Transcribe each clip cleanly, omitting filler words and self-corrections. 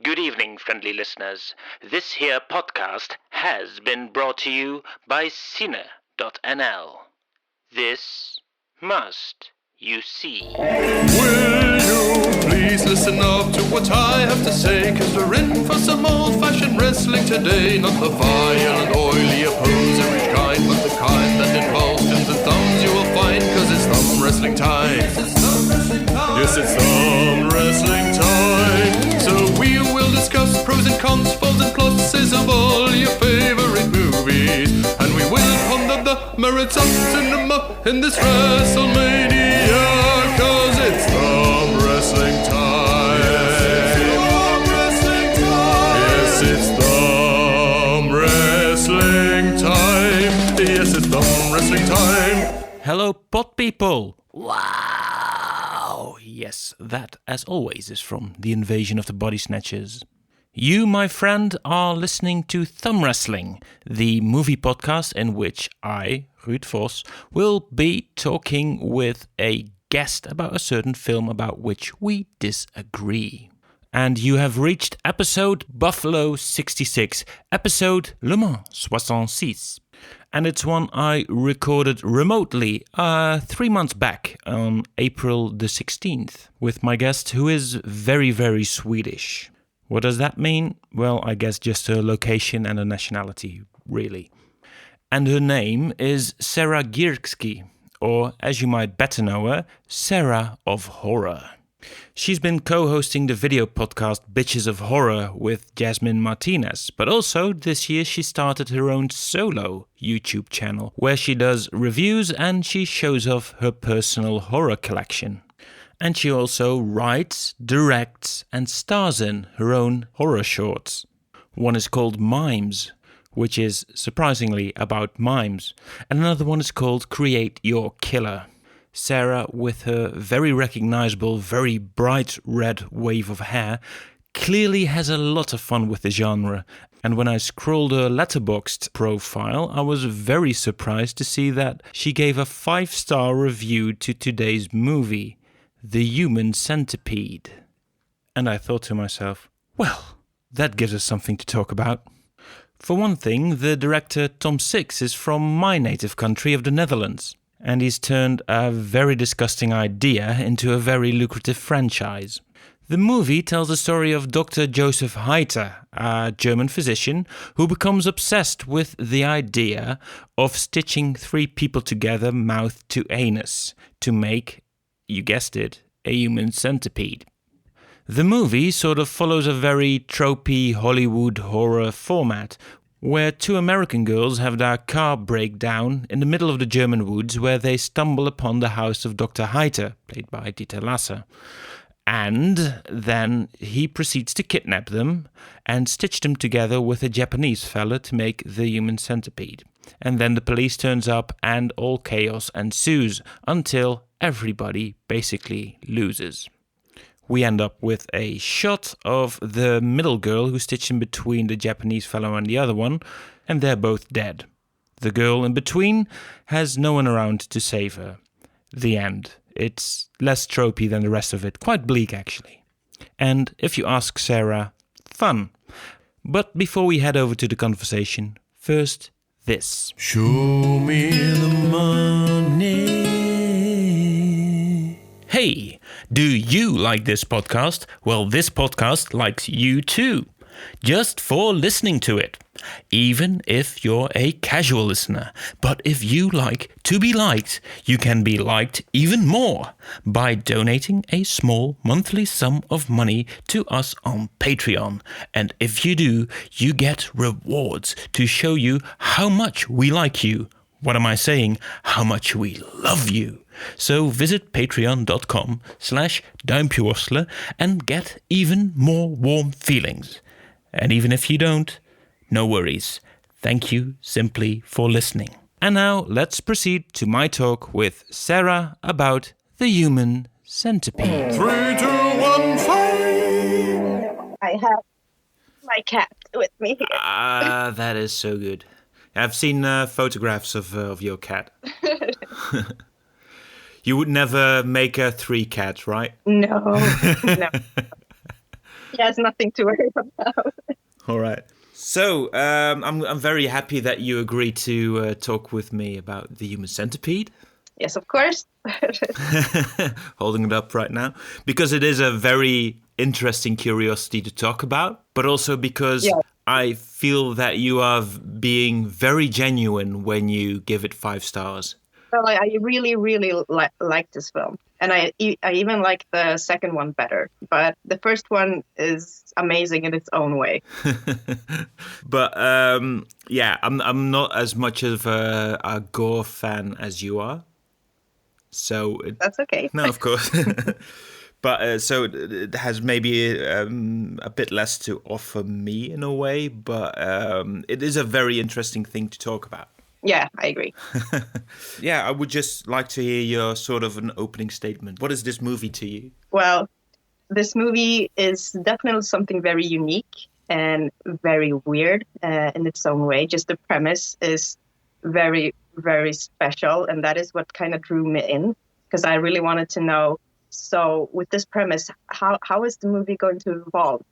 Good evening, friendly listeners. This here podcast has been brought to you by Cine.nl. This must you see. Will you please listen up to what I have to say? Cause we're in for some old-fashioned wrestling today. Not the violent, oily, opposer-ish kind, but the kind that involves pins and thumbs you will find. Cause it's thumb wrestling time. Yes, it's thumb wrestling time. So we will discuss pros and cons, faults and pluses of all your favorite movies. And we will ponder the merits of cinema in this WrestleMania. Cause it's thumb wrestling time. Yes, it's thumb wrestling time. Yes, it's thumb wrestling time. Hello, pot people! Wow! Yes, that, as always, is from The Invasion of the Body Snatchers. You, my friend, are listening to Thumb Wrestling, the movie podcast in which I, Ruud Vos, will be talking with a guest about a certain film about which we disagree. And you have reached episode Buffalo 66, episode Le Mans 66. And it's one I recorded remotely 3 months back on April the 16th with my guest, who is very, very Swedish. What does that mean? Well, I guess just her location and her nationality, really. And her name is Sarah Giercksky, or as you might better know her, Sarah of Horror. She's been co-hosting the video podcast Bitches of Horror with Jasmine Martinez, but also this year she started her own solo YouTube channel where she does reviews and she shows off her personal horror collection. And she also writes, directs and stars in her own horror shorts. One is called Mimes, which is surprisingly about mimes, and another one is called Create Your Killer. Sarah, with her very recognizable, very bright red wave of hair, clearly has a lot of fun with the genre. And when I scrolled her Letterboxd profile, I was very surprised to see that she gave a 5-star review to today's movie, The Human Centipede. And I thought to myself, well, that gives us something to talk about. For one thing, the director Tom Six is from my native country of the Netherlands. And he's turned a very disgusting idea into a very lucrative franchise. The movie tells the story of Dr. Joseph Heiter, a German physician who becomes obsessed with the idea of stitching 3 people together mouth to anus to make, you guessed it, a human centipede. The movie sort of follows a very tropey Hollywood horror format, where 2 American girls have their car break down in the middle of the German woods where they stumble upon the house of Dr. Heiter, played by Dieter Lasser. And then he proceeds to kidnap them and stitch them together with a Japanese fella to make the human centipede. And then the police turns up and all chaos ensues until everybody basically loses. We end up with a shot of the middle girl who's stitched in between the Japanese fellow and the other one, and they're both dead. The girl in between has no one around to save her. The end. It's less tropey than the rest of it, quite bleak actually. And if you ask Sarah, fun. But before we head over to the conversation, first this. Show me the money. Hey, do you like this podcast? Well, this podcast likes you too, just for listening to it. Even if you're a casual listener. But if you like to be liked, you can be liked even more by donating a small monthly sum of money to us on Patreon. And if you do, you get rewards to show you how much we like you. What am I saying? How much we love you. So visit patreon.com/duimpjeworstelen and get even more warm feelings. And even if you don't, no worries. Thank you simply for listening. And now let's proceed to my talk with Sarah about the Human Centipede. 3, 2, 1, fight! I have my cat with me here. That is so good. I've seen photographs of your cat. You would never make a 3 cat, right? No. Yes, nothing to worry about. All right. So I'm very happy that you agreed to talk with me about the Human Centipede. Yes, of course. Holding it up right now because it is a very interesting curiosity to talk about, but also because I feel that you are being very genuine when you give it 5 stars. Well, I really, really like this film. And I even like the second one better. But the first one is amazing in its own way. But yeah, I'm not as much of a gore fan as you are. So that's okay. No, of course. But so it has maybe a bit less to offer me in a way, but it is a very interesting thing to talk about. Yeah, I agree. Yeah, I would just like to hear your sort of an opening statement. What is this movie to you? Well, this movie is definitely something very unique and very weird in its own way. Just the premise is very, very special, and that is what kind of drew me in, because I really wanted to know, so with this premise, how is the movie going to evolve?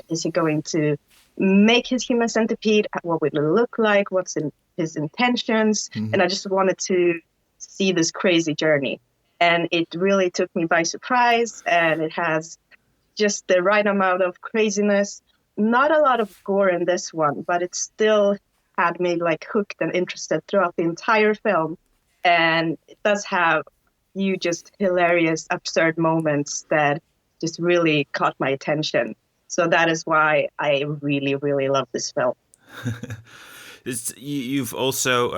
Is he going to make his human centipede? What will it look like? What's in his intentions? Mm-hmm. And I just wanted to see this crazy journey. And it really took me by surprise, and it has just the right amount of craziness. Not a lot of gore in this one, but it still had me like hooked and interested throughout the entire film. And it does have just hilarious, absurd moments that just really caught my attention. So that is why I really, really love this film. You've also,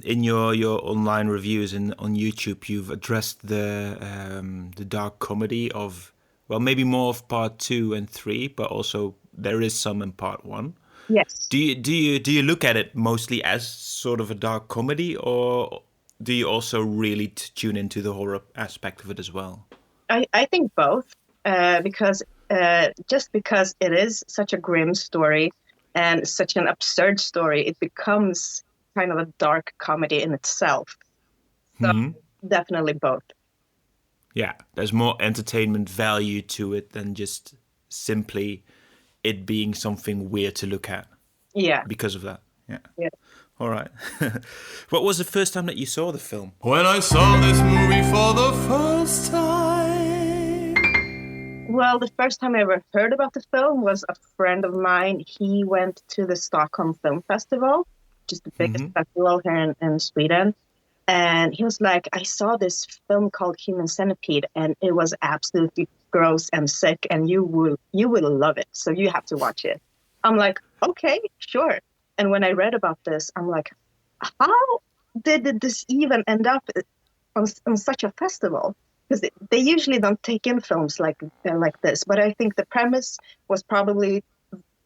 in your online reviews and on YouTube, you've addressed the dark comedy of, well, maybe more of part 2 and 3, but also there is some in part 1. Yes. Do you look at it mostly as sort of a dark comedy, or do you also really tune into the horror aspect of it as well? I think both, because just because it is such a grim story and such an absurd story, it becomes kind of a dark comedy in itself. So definitely both. Yeah, there's more entertainment value to it than just simply it being something weird to look at. Yeah. Because of that. Yeah. All right. What was the first time that you saw the film? When I saw this movie for the first time. Well, the first time I ever heard about the film was a friend of mine. He went to the Stockholm Film Festival, which is the biggest festival here in Sweden. And he was like, I saw this film called Human Centipede, and it was absolutely gross and sick, and you will love it. So you have to watch it. I'm like, okay, sure. And when I read about this, I'm like, how did this even end up on such a festival? Because they usually don't take in films like this. But I think the premise was probably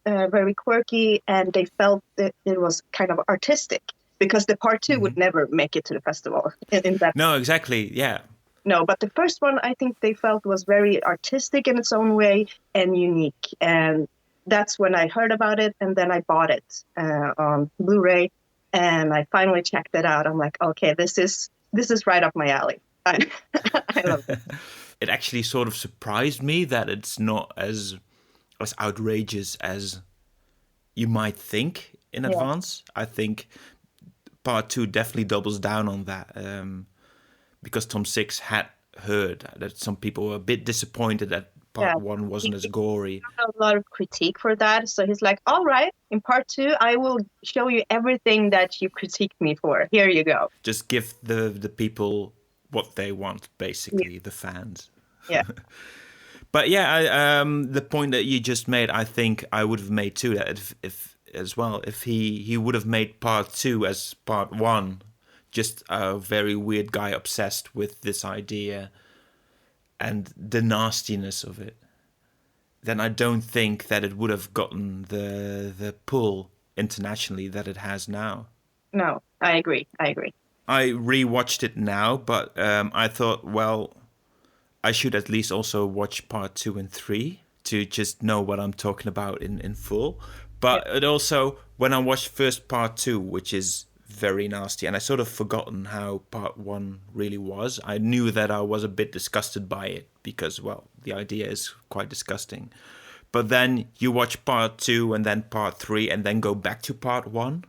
very quirky, and they felt that it was kind of artistic, because the part 2 would never make it to the festival. In that. No, exactly, yeah. No, but the first one I think they felt was very artistic in its own way and unique. And that's when I heard about it, and then I bought it on Blu-ray, and I finally checked it out. I'm like, okay, this is right up my alley. I love it. It actually sort of surprised me that it's not as outrageous as you might think in advance. I think part 2 definitely doubles down on that, because Tom Six had heard that some people were a bit disappointed that part 1 wasn't as gory. He got a lot of critique for that, so he's like, all right, in part 2 I will show you everything that you critiqued me for. Here you go. Just give the people what they want, basically, the fans. Yeah. But yeah, the point that you just made, I think I would have made too, that if he would have made part 2 as part 1, just a very weird guy obsessed with this idea and the nastiness of it, then I don't think that it would have gotten the pull internationally that it has now. No, I agree. I rewatched it now, but I thought, well, I should at least also watch part 2 and 3 to just know what I'm talking about in full. But it also, when I watched first part 2, which is very nasty, and I sort of forgotten how part 1 really was. I knew that I was a bit disgusted by it because, well, the idea is quite disgusting. but then you watch part 2 and then part 3 and then go back to part 1.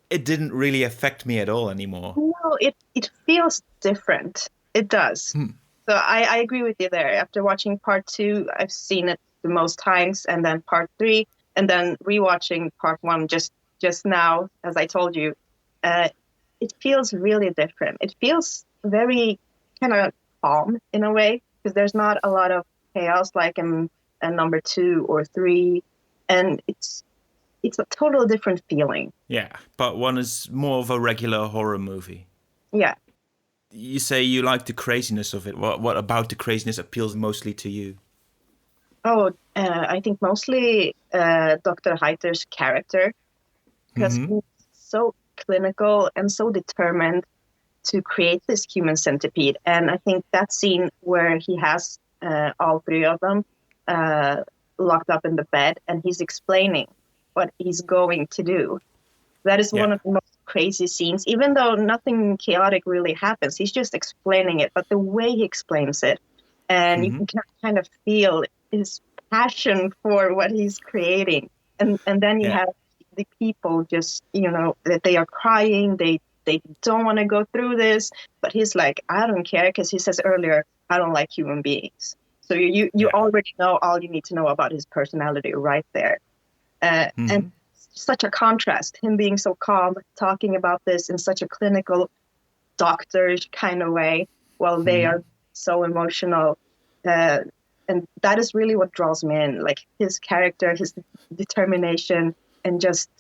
It didn't really affect me at all anymore. No, it feels different. It does. So I agree with you there. After watching part 2, I've seen it the most times, and then part 3, and then rewatching part 1 just now, as I told you, it feels really different. It feels very kind of calm in a way, because there's not a lot of chaos like in number 2 or 3, and it's a total different feeling. Yeah, part 1 is more of a regular horror movie. Yeah. You say you like the craziness of it. What about the craziness appeals mostly to you? Oh, I think mostly Dr. Heiter's character, because he's so clinical and so determined to create this human centipede. And I think that scene where he has all 3 of them locked up in the bed and he's explaining what he's going to do. That is one of the most crazy scenes, even though nothing chaotic really happens. He's just explaining it, but the way he explains it, and you can kind of feel his passion for what he's creating. And then you have the people just, that they are crying, they don't want to go through this, but he's like, I don't care, because he says earlier, I don't like human beings. So you already know all you need to know about his personality right there. And such a contrast, him being so calm, talking about this in such a clinical, doctorish kind of way, while they are so emotional. And that is really what draws me in, like his character, his determination, and just,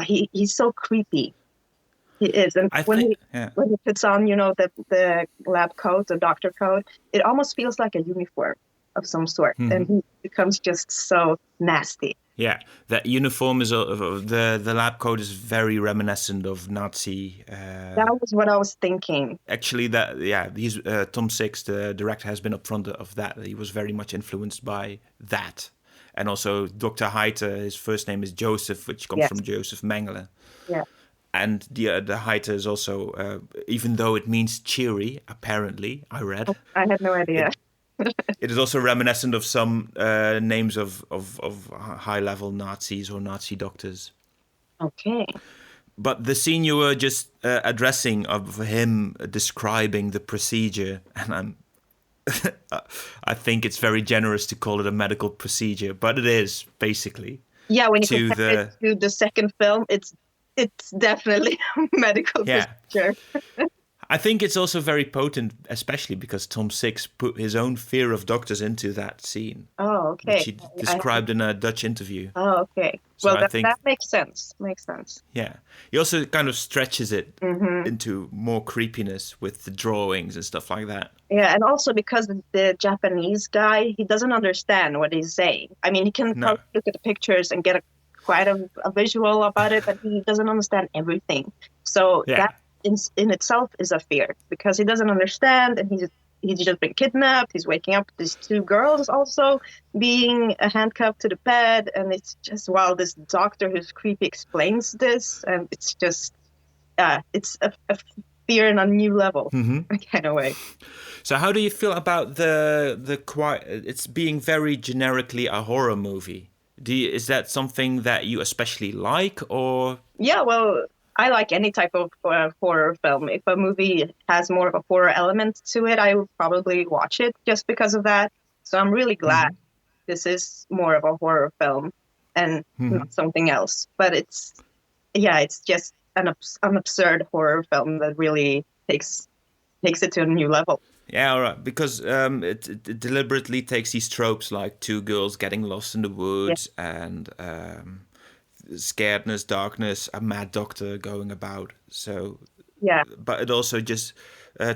he's so creepy. He is. And when he puts on, the lab coat, the doctor coat, it almost feels like a uniform of some sort. And he becomes just so nasty. Yeah, that uniform is the lab coat is very reminiscent of Nazi. That was what I was thinking. Actually, he's Tom Six, the director, has been upfront of that. He was very much influenced by that, and also Dr. Heiter. His first name is Joseph, which comes from Joseph Mengele. Yeah, and the Heiter is also, even though it means cheery, apparently I read. I had no idea. It is also reminiscent of some names of high-level Nazis or Nazi doctors. Okay. But the scene you were just addressing of him describing the procedure, and I think it's very generous to call it a medical procedure, but it is basically. Yeah, when you compare it to the second film, it's definitely a medical procedure. I think it's also very potent, especially because Tom Six put his own fear of doctors into that scene. Oh, okay. Which he described in a Dutch interview. Oh, okay. So well, that makes sense. Makes sense. Yeah. He also kind of stretches it into more creepiness with the drawings and stuff like that. Yeah, and also because the Japanese guy, he doesn't understand what he's saying. I mean, he can probably look at the pictures and get quite a visual about it, but he doesn't understand everything. So that in itself is a fear, because he doesn't understand, and he's just been kidnapped. He's waking up with these 2 girls also being handcuffed to the bed, and it's just, while this doctor who's creepy explains this, and it's just it's a fear in a new level kind of way. So how do you feel about the it's being very generically a horror movie? Is that something that you especially like, or? Yeah, well, I like any type of horror film. If a movie has more of a horror element to it, I would probably watch it just because of that. So I'm really glad this is more of a horror film and not something else. But it's just an absurd horror film that really takes it to a new level. Yeah, all right. Because it deliberately takes these tropes like 2 girls getting lost in the woods and scaredness, darkness, a mad doctor going about. So but it also just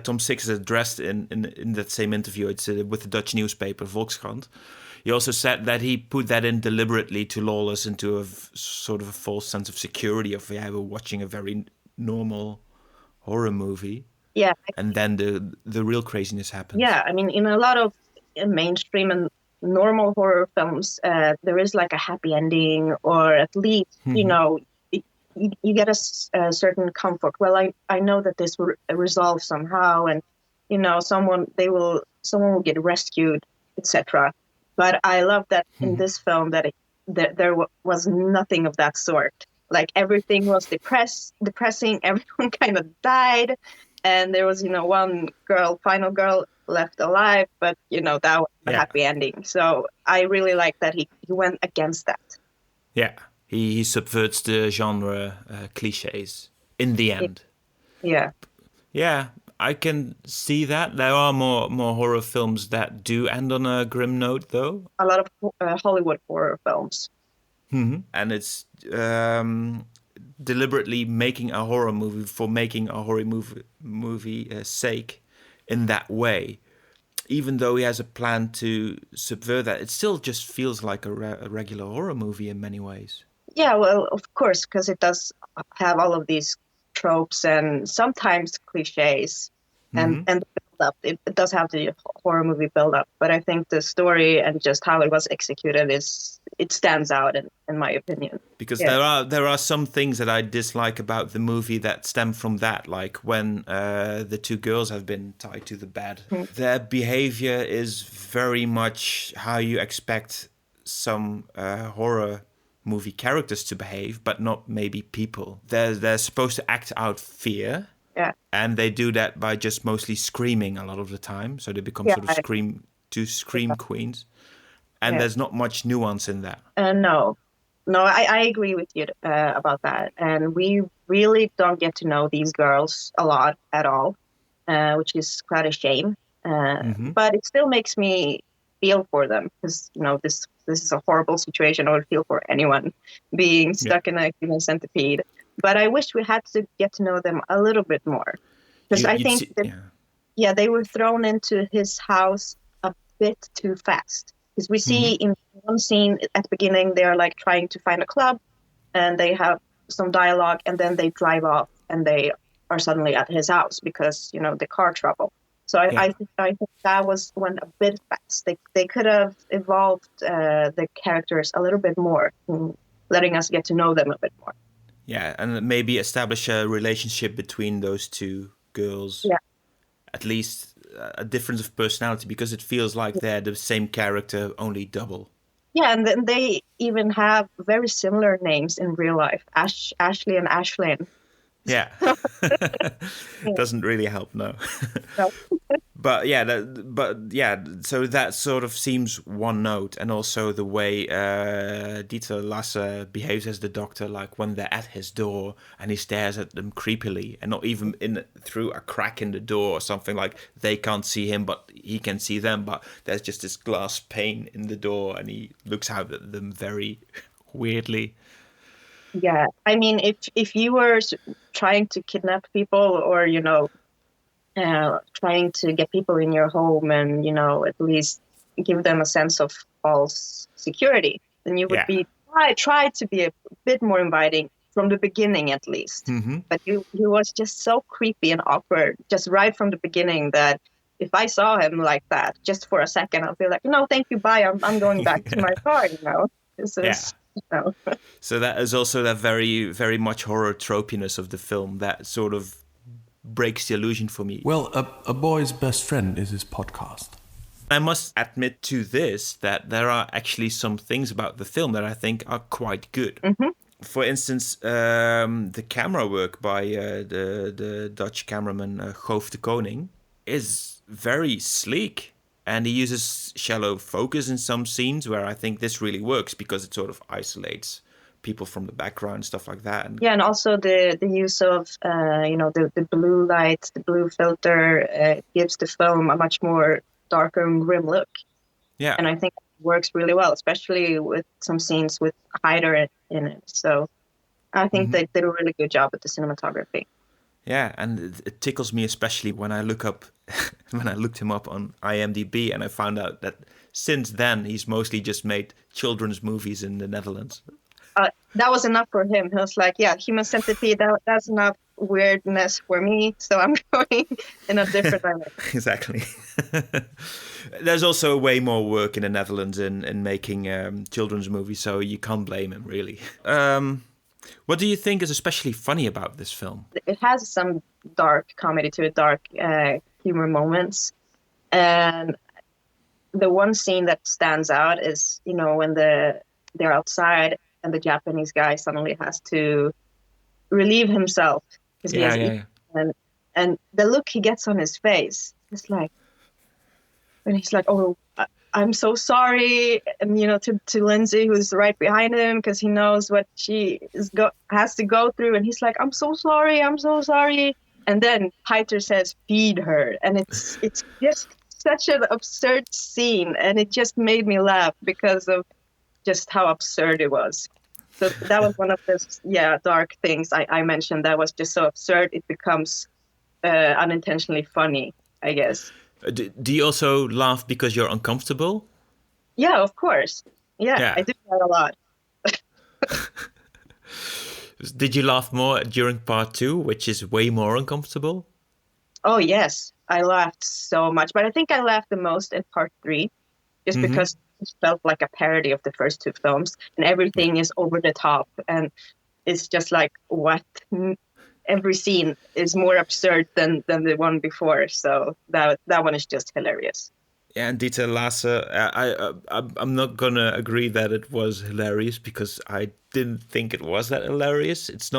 Tom Six is addressed in that same interview. It's with the Dutch newspaper Volkskrant. He also said that he put that in deliberately to lull us into a sort of a false sense of security of we're watching a very normal horror movie. Yeah, and then the real craziness happens. Yeah, I mean, in a lot of mainstream and normal horror films, there is like a happy ending, or at least you get a certain comfort. Well, I know that this will resolve somehow, and someone will get rescued, etc. But I love that in this film that there was nothing of that sort. Like everything was depressing. Everyone kind of died, and there was one final girl left alive. But that was a happy ending. So I really like that he went against that. Yeah, he subverts the genre cliches in the end. Yeah. Yeah, I can see that. There are more horror films that do end on a grim note, though. A lot of Hollywood horror films. Mm-hmm. And it's deliberately making a horror movie for making a horror movie sake in that way. Even though he has a plan to subvert that, it still just feels like a regular horror movie in many ways. Yeah, well, of course, because it does have all of these tropes and sometimes cliches and the build up. It does have the horror movie build up, but I think the story and just how it was executed it stands out in my opinion. Because there are some things that I dislike about the movie that stem from that, like when the two girls have been tied to the bed. Their behavior is very much how you expect some horror movie characters to behave, but not maybe people. They're supposed to act out fear. Yeah. And they do that by just mostly screaming a lot of the time. So they become sort of scream queens. And there's not much nuance in that. No, I agree with you about that. And we really don't get to know these girls a lot at all, which is quite a shame. But it still makes me feel for them because, this is a horrible situation. I would feel for anyone being stuck in a human centipede. But I wish we had to get to know them a little bit more. Because I think they were thrown into his house a bit too fast. Because we see in one scene at the beginning, they're like trying to find a club and they have some dialogue and then they drive off and they are suddenly at his house because, the car trouble. So I think that went a bit fast. They could have evolved the characters a little bit more, letting us get to know them a bit more. Yeah, and maybe establish a relationship between those two girls. Yeah. At least a difference of personality, because it feels like they're the same character, only double. Yeah, and then they even have very similar names in real life. Ashley and Ashlyn. Yeah. Doesn't really help, no. No. But so that sort of seems one note. And also the way Dieter Lasse behaves as the doctor, like when they're at his door and he stares at them creepily and not even through a crack in the door or something, like they can't see him, but he can see them. But there's just this glass pane in the door and he looks out at them very weirdly. Yeah, I mean, if you were trying to kidnap people or, trying to get people in your home and, at least give them a sense of false security, then you would try to be a bit more inviting from the beginning, at least. But he was just so creepy and awkward, just right from the beginning, that if I saw him like that, just for a second, I'll be like, no, thank you, bye, I'm going back to my car, This is... No. So that is also that very, very much horror tropiness of the film that sort of breaks the illusion for me. Well, a boy's best friend is his podcast. I must admit to this that there are actually some things about the film that I think are quite good. For instance, the camera work by the Dutch cameraman Goof de Koning is very sleek. And he uses shallow focus in some scenes where I think this really works because it sort of isolates people from the background and stuff like that. And also the use of, the blue light, the blue filter gives the film a much more darker and grim look. Yeah. And I think it works really well, especially with some scenes with Hyder in it. So I think they did a really good job with the cinematography. Yeah, and it tickles me especially when I looked him up on IMDb and I found out that since then he's mostly just made children's movies in the Netherlands. That was enough for him. He was like, yeah, Human Centipede, that's enough weirdness for me, so I'm going in a different direction. Exactly. There's also way more work in the Netherlands in making children's movies, so you can't blame him, really. What do you think is especially funny about this film? It has some dark comedy to it, dark humor moments. And the one scene that stands out is, when they're outside and the Japanese guy suddenly has to relieve himself because he has eaten. And the look he gets on his face is like, when he's like, "Oh, I'm so sorry," and to Lindsay, who's right behind him, because he knows what she has to go through, and he's like, I'm so sorry," and then Heiter says, "Feed her," and it's just such an absurd scene, and it just made me laugh because of just how absurd it was. So that was one of the dark things I mentioned. That was just so absurd it becomes unintentionally funny, I guess. Do you also laugh because you're uncomfortable? Yeah, of course. Yeah. I do that a lot. Did you laugh more during part 2, which is way more uncomfortable? Oh, yes. I laughed so much. But I think I laughed the most in part 3, just because it felt like a parody of the first 2 films. And everything is over the top. And it's just like, what? Every scene is more absurd than the one before. So that one is just hilarious. Yeah, and Dieter Lasse, I'm not going to agree that it was hilarious because I didn't think it was that hilarious. It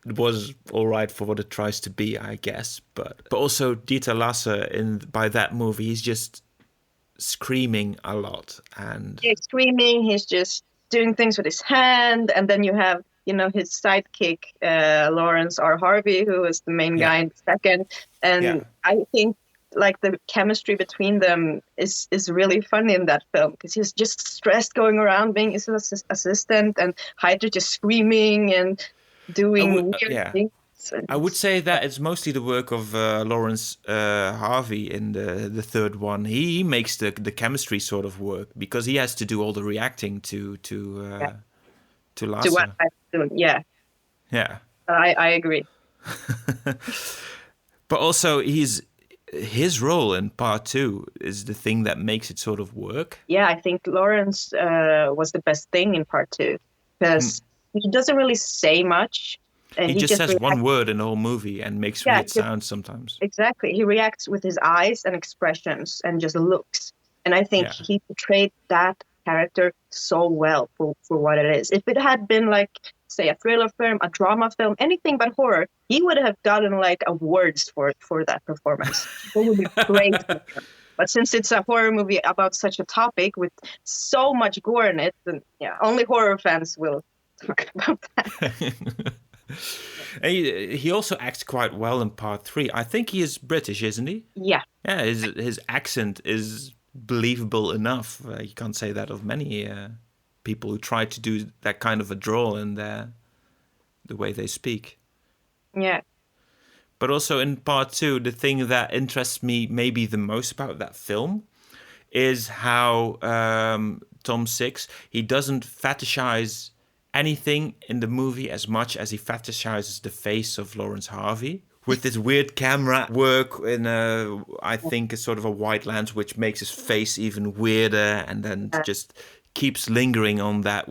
was all right for what it tries to be, I guess. But also Dieter Lasse, by that movie, he's just screaming a lot. And he's screaming, he's just doing things with his hand. And then you have, his sidekick, Lawrence R. Harvey, who is the main guy in the second. And I think like the chemistry between them is really funny in that film because he's just stressed going around being his assistant and Heiter just screaming and doing weird things. I would say that it's mostly the work of Lawrence Harvey in the third one. He makes the chemistry sort of work because he has to do all the reacting to Lasse. To what I'm doing, yeah. I agree. But also his role in part 2 is the thing that makes it sort of work. Yeah, I think Lawrence was the best thing in part 2 because he doesn't really say much. He just says one word in the whole movie and makes weird sounds sometimes. Exactly. He reacts with his eyes and expressions and just looks. And I think he portrayed that character so well for what it is. If it had been like, say, a thriller film, a drama film, anything but horror, he would have gotten like awards for that performance. It would be great. But since it's a horror movie about such a topic with so much gore in it, then only horror fans will talk about that. He also acts quite well in part 3. I think he is British, isn't he? Yeah. Yeah, his accent is believable enough. You can't say that of many people who try to do that kind of a drawl in the way they speak. Yeah. But also in part 2, the thing that interests me maybe the most about that film is how Tom Six, he doesn't fetishize anything in the movie as much as he fetishizes the face of Lawrence Harvey with this weird camera work in I think a sort of a wide lens, which makes his face even weirder, and then just keeps lingering on that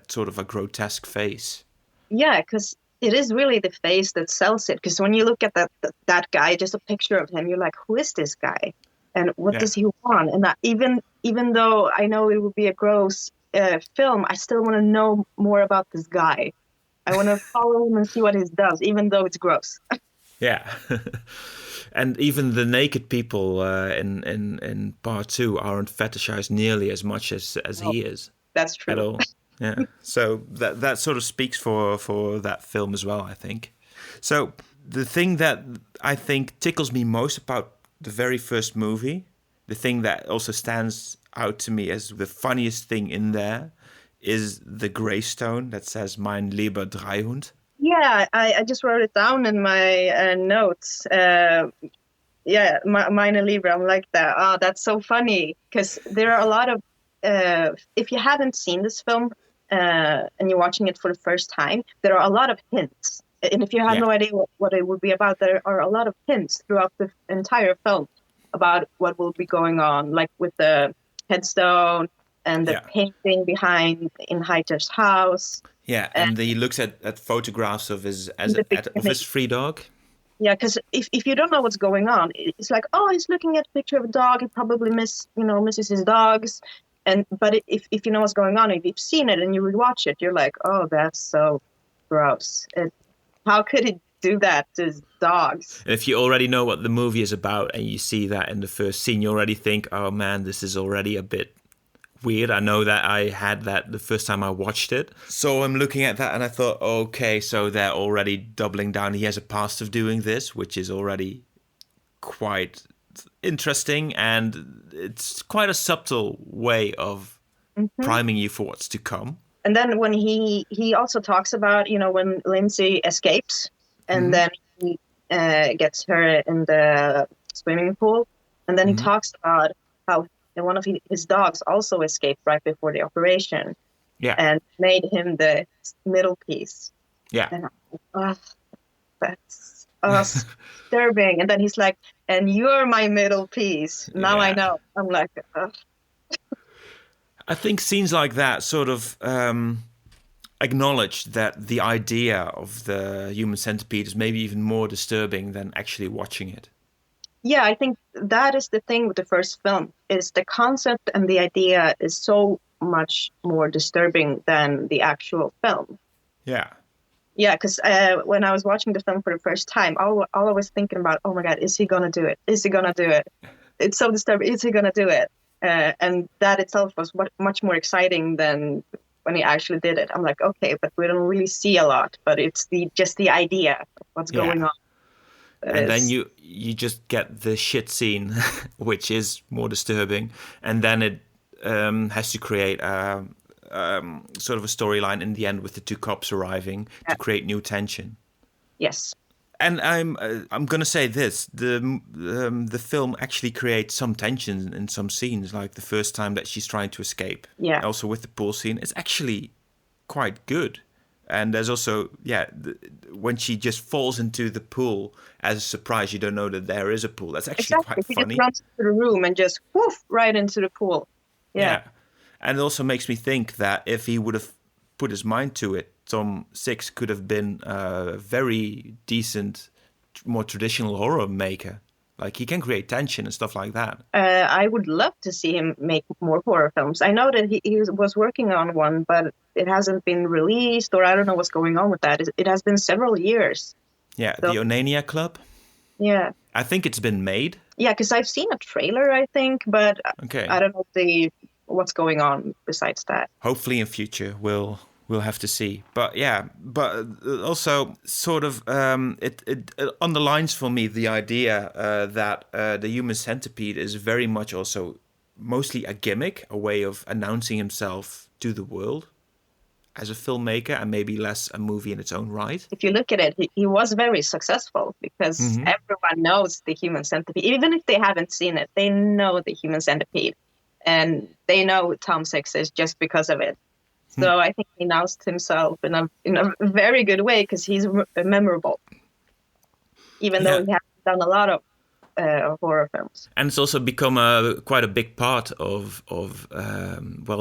sort of a grotesque face. Yeah, because it is really the face that sells it. Because when you look at that guy, just a picture of him, you're like, who is this guy, and what does he want? And even though I know it would be a gross film, I still want to know more about this guy. I want to follow him and see what he does, even though it's gross. Yeah. And even the naked people in part 2 aren't fetishized nearly as much as he is. That's true. At all. Yeah. So that sort of speaks for that film as well, I think. So the thing that I think tickles me most about the very first movie, the thing that also stands out to me as the funniest thing in there, is the gravestone that says "Mein lieber Dreihund." Yeah, I just wrote it down in my notes. Meine Liebe, I'm like that. Oh, that's so funny because there are a lot of. If you haven't seen this film and you're watching it for the first time, there are a lot of hints. And if you have no idea what it would be about, there are a lot of hints throughout the entire film about what will be going on, like with the headstone and the painting behind in Heiter's house. Yeah, and he looks at photographs of his free dog. Yeah, because if you don't know what's going on, it's like, oh, he's looking at a picture of a dog. He probably misses his dogs. But if you know what's going on, if you've seen it and you rewatch it, you're like, oh, that's so gross. How could he do that to his dogs? If you already know what the movie is about and you see that in the first scene, you already think, oh man, this is already a bit weird. I know that I had that the first time I watched it. So I'm looking at that and I thought, okay, so they're already doubling down. He has a past of doing this, which is already quite interesting, and it's quite a subtle way of priming you for what's to come. And then when he also talks about, when Lindsay escapes and then he gets her in the swimming pool, and then he talks about how one of his dogs also escaped right before the operation, and made him the middle piece. Yeah. And that's disturbing. And then he's like, and you're my middle piece. Now I know. I'm like, ugh. I think scenes like that sort of acknowledge that the idea of the Human Centipede is maybe even more disturbing than actually watching it. Yeah, I think that is the thing with the first film, is the concept and the idea is so much more disturbing than the actual film. Yeah. Yeah, because when I was watching the film for the first time, all I was thinking about, oh my God, is he going to do it? Is he going to do it? It's so disturbing. Is he going to do it? And that itself was much more exciting than when he actually did it. I'm like, okay, but we don't really see a lot, but it's just the idea of what's going on. And then you just get the shit scene, which is more disturbing, and then it has to create sort of a storyline in the end with the two cops arriving to create new tension. Yes. And I'm gonna say this: the film actually creates some tension in some scenes, like the first time that she's trying to escape. Yeah. Also with the pool scene, it's actually quite good. And there's also, when she just falls into the pool as a surprise, you don't know that there is a pool. That's actually quite funny. He just runs into the room and just woof right into the pool. Yeah. And it also makes me think that if he would have put his mind to it, Tom Six could have been a very decent, more traditional horror maker. Like, he can create tension and stuff like that. I would love to see him make more horror films. I know that he was working on one, but it hasn't been released, or I don't know what's going on with that. It has been several years. Yeah, so, the Onania Club? Yeah. I think it's been made. Yeah, because I've seen a trailer, I think, but I don't know what's going on besides that. Hopefully in future we'll have to see. But also sort of it underlines for me the idea that the Human Centipede is very much also mostly a gimmick, a way of announcing himself to the world as a filmmaker, and maybe less a movie in its own right. If you look at it, he was very successful because everyone knows the Human Centipede. Even if they haven't seen it, they know the Human Centipede. And they know Tom Six is just because of it. So I think he announced himself in a very good way, because he's memorable, even though he hasn't done a lot of horror films. And it's also become quite a big part of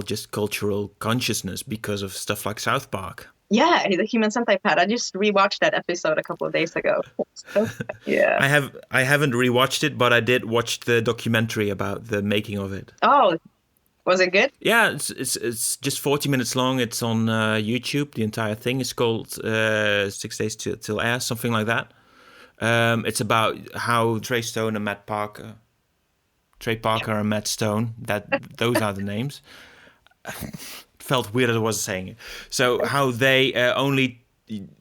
just cultural consciousness because of stuff like South Park. Yeah, the Human Centipede. I just rewatched that episode a couple of days ago. So, yeah, I haven't rewatched it, but I did watch the documentary about the making of it. Oh. Was it good? Yeah, it's just 40 minutes long. It's on YouTube. The entire thing is called 6 Days Till Air, something like that. It's about how Trey Parker and Matt Stone, those are the names. Felt weird as I was saying it. So how they only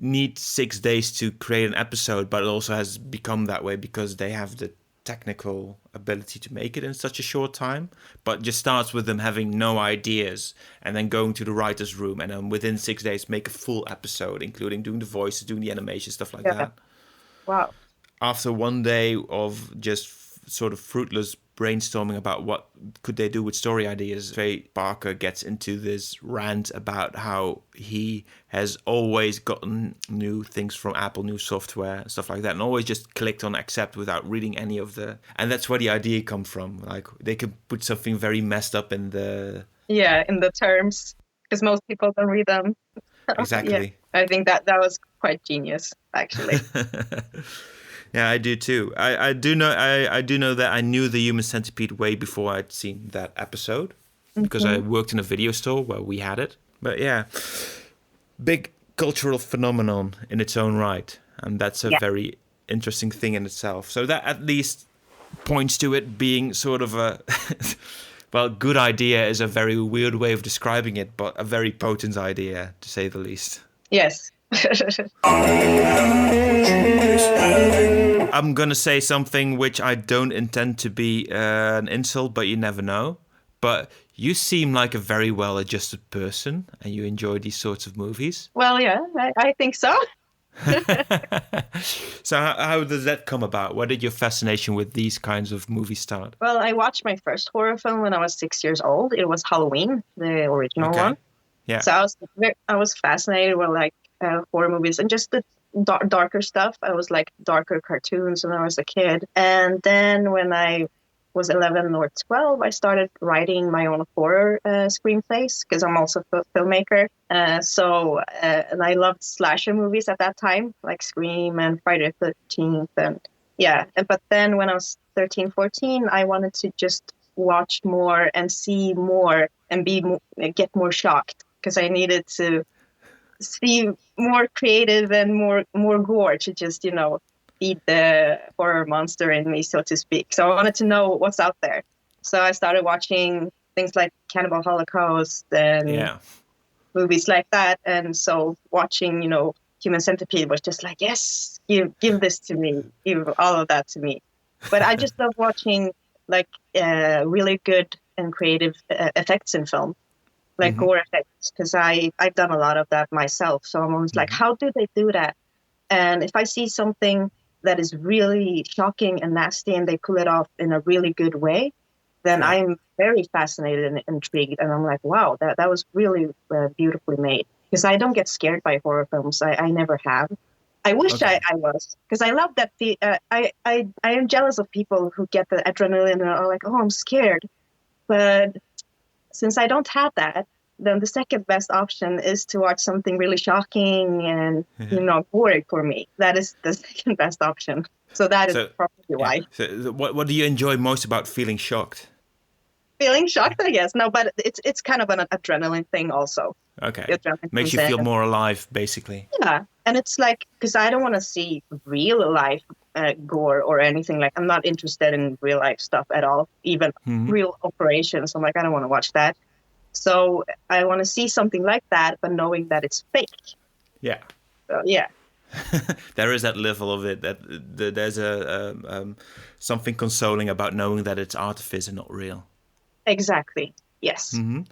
need 6 days to create an episode, but it also has become that way because they have the technical ability to make it in such a short time, but just starts with them having no ideas and then going to the writer's room and then within 6 days make a full episode, including doing the voices, doing the animation, stuff like that. Wow. After one day of just sort of fruitless brainstorming about what could they do with story ideas, Trey Parker gets into this rant about how he has always gotten new things from Apple, new software, stuff like that, and always just clicked on accept without reading any of the... And that's where the idea comes from. Like, they could put something very messed up in the... Yeah, in the terms, because most people don't read them. Exactly. I think that was quite genius, actually. Yeah, I do too. I do know. I do know that I knew the Human Centipede way before I'd seen that episode, because I worked in a video store where we had it. But yeah, big cultural phenomenon in its own right, and that's a very interesting thing in itself. So that at least points to it being sort of a well, good idea is a very weird way of describing it, but a very potent idea, to say the least. Yes. I'm gonna say something which I don't intend to be an insult, but you never know. But you seem like a very well-adjusted person, and you enjoy these sorts of movies. Well, yeah, I think so. So how does that come about? Where did your fascination with these kinds of movies start? Well, I watched my first horror film when I was 6 years old. It was Halloween, the original one. Yeah. So I was fascinated with like horror movies and just the darker stuff. I was like darker cartoons when I was a kid. And then when I was 11 or 12, I started writing my own horror screenplays because I'm also a filmmaker. And I loved slasher movies at that time, like Scream and Friday the 13th. But then when I was 13, 14, I wanted to just watch more and see more and get more shocked, because I needed to see more creative and more gore to just, feed the horror monster in me, so to speak. So I wanted to know what's out there. So I started watching things like Cannibal Holocaust and movies like that. And so watching, Human Centipede was just like, yes, give this to me, give all of that to me. But I just love watching like really good and creative effects in film, like gore effects, because I've done a lot of that myself. So I'm always like, how do they do that? And if I see something that is really shocking and nasty and they pull it off in a really good way, then I'm very fascinated and intrigued. And I'm like, wow, that was really beautifully made. Because I don't get scared by horror films. I never have. I wish I was, because I love that. I am jealous of people who get the adrenaline and are like, oh, I'm scared. But since I don't have that, then the second best option is to watch something really shocking and, gory for me. That is the second best option. So that is probably why. So what do you enjoy most about feeling shocked? Feeling shocked, I guess. No, but it's kind of an adrenaline thing also. Okay. Makes you feel more alive, basically. Yeah. And it's like, because I don't want to see real life gore or anything. Like, I'm not interested in real life stuff at all, even real operations. I'm like, I don't want to watch that. So I want to see something like that, but knowing that it's fake. Yeah. So, yeah. There is that level of it, that there's something consoling about knowing that it's artifice and not real. Exactly. Yes. Mm-hmm.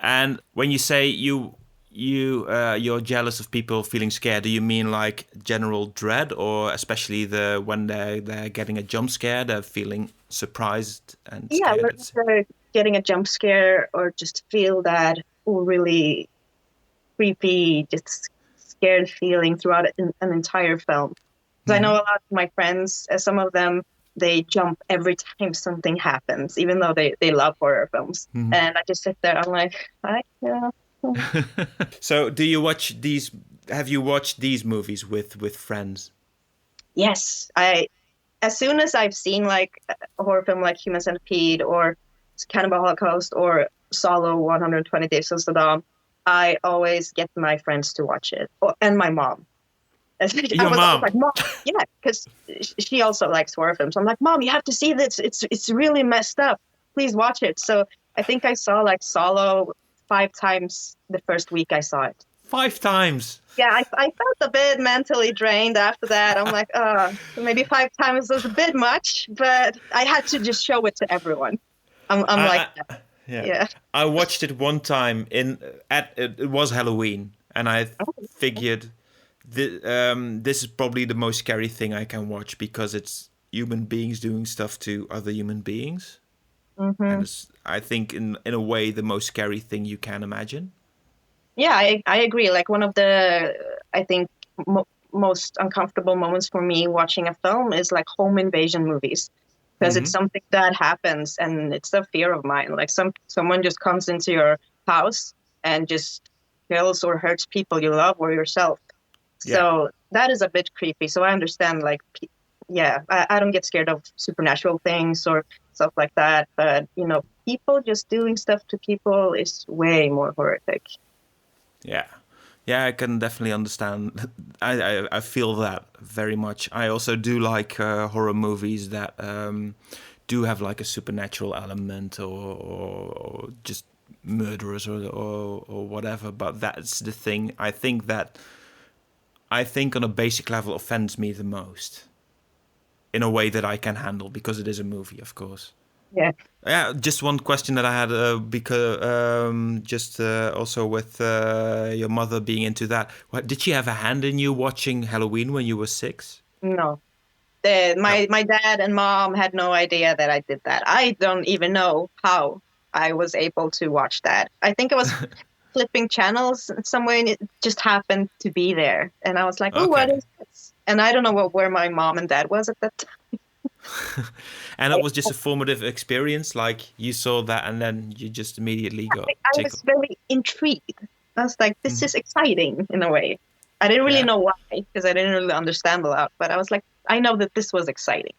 And when you say you're jealous of people feeling scared, do you mean like general dread, or especially when they're getting a jump scare, they're feeling surprised and scared? Yeah, they're getting a jump scare, or just feel that really creepy, just scared feeling throughout an entire film. Because I know a lot of my friends, some of them, they jump every time something happens, even though they love horror films. And I just sit there, I'm like, So do you watch these? Have you watched these movies with friends? Yes. As soon as I've seen like a horror film like Human Centipede or Cannibal Holocaust or Solo 120 Days of Saddam, I always get my friends to watch it, and my mom. Your mom? I was like, Mom, yeah, because she also likes horror films. I'm like, Mom, you have to see this. It's really messed up. Please watch it. So I think I saw like Solo 5 times the first week I saw it. 5 times? Yeah, I felt a bit mentally drained after that. I'm like, maybe 5 times was a bit much, but I had to just show it to everyone. I'm like that. Yeah. I watched it one time it was Halloween, and I figured this is probably the most scary thing I can watch, because it's human beings doing stuff to other human beings. And it's, I think, in a way, the most scary thing you can imagine. Yeah, I agree. Like, one of the, I think, most uncomfortable moments for me watching a film is like home invasion movies. Because it's something that happens, and it's a fear of mine. Like someone just comes into your house and just kills or hurts people you love or yourself. Yeah. So that is a bit creepy. So I understand like I don't get scared of supernatural things or stuff like that. But, people just doing stuff to people is way more horrific. Yeah. Yeah, I can definitely understand. I feel that very much. I also do like horror movies that do have like a supernatural element or just murderers or whatever. But that's the thing. I think on a basic level offends me the most in a way that I can handle because it is a movie, of course. Yeah. Yeah, just one question that I had, because also with your mother being into that. Did she have a hand in you watching Halloween when you were 6? No. My dad and mom had no idea that I did that. I don't even know how I was able to watch that. I think I was flipping channels some way, and it just happened to be there. And I was like, oh, what is this? And I don't know where my mom and dad was at that time. And it was just a formative experience, like you saw that and then you just immediately got I was very intrigued. I was like, this is exciting in a way. I didn't really know why, because I didn't really understand a lot, but I was like, I know that this was exciting.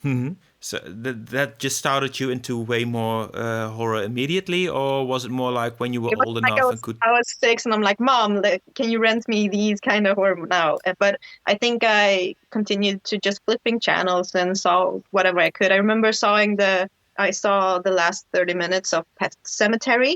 Mm-hmm. So that just started you into way more horror immediately, or was it more like when you were old enough and could... I was 6 and I'm like, Mom, can you rent me these kind of horror now? But I think I continued to just flipping channels and saw whatever I could. I remember I saw the last 30 minutes of Pet Sematary,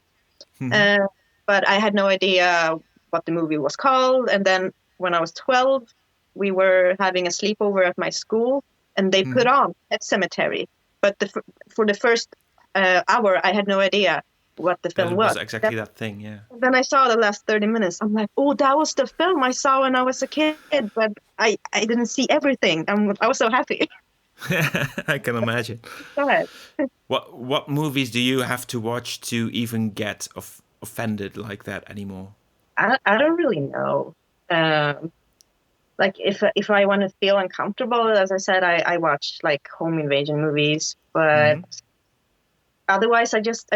but I had no idea what the movie was called. And then when I was 12, we were having a sleepover at my school, and they put on Pet Sematary. But for the first hour, I had no idea what the film was. Exactly that thing, yeah. Then I saw the last 30 minutes. I'm like, oh, that was the film I saw when I was a kid, but I didn't see everything. I was so happy. I can imagine. Go ahead. What movies do you have to watch to even get offended like that anymore? I don't really know. Like if I want to feel uncomfortable, as I said, I watch like home invasion movies, but otherwise I just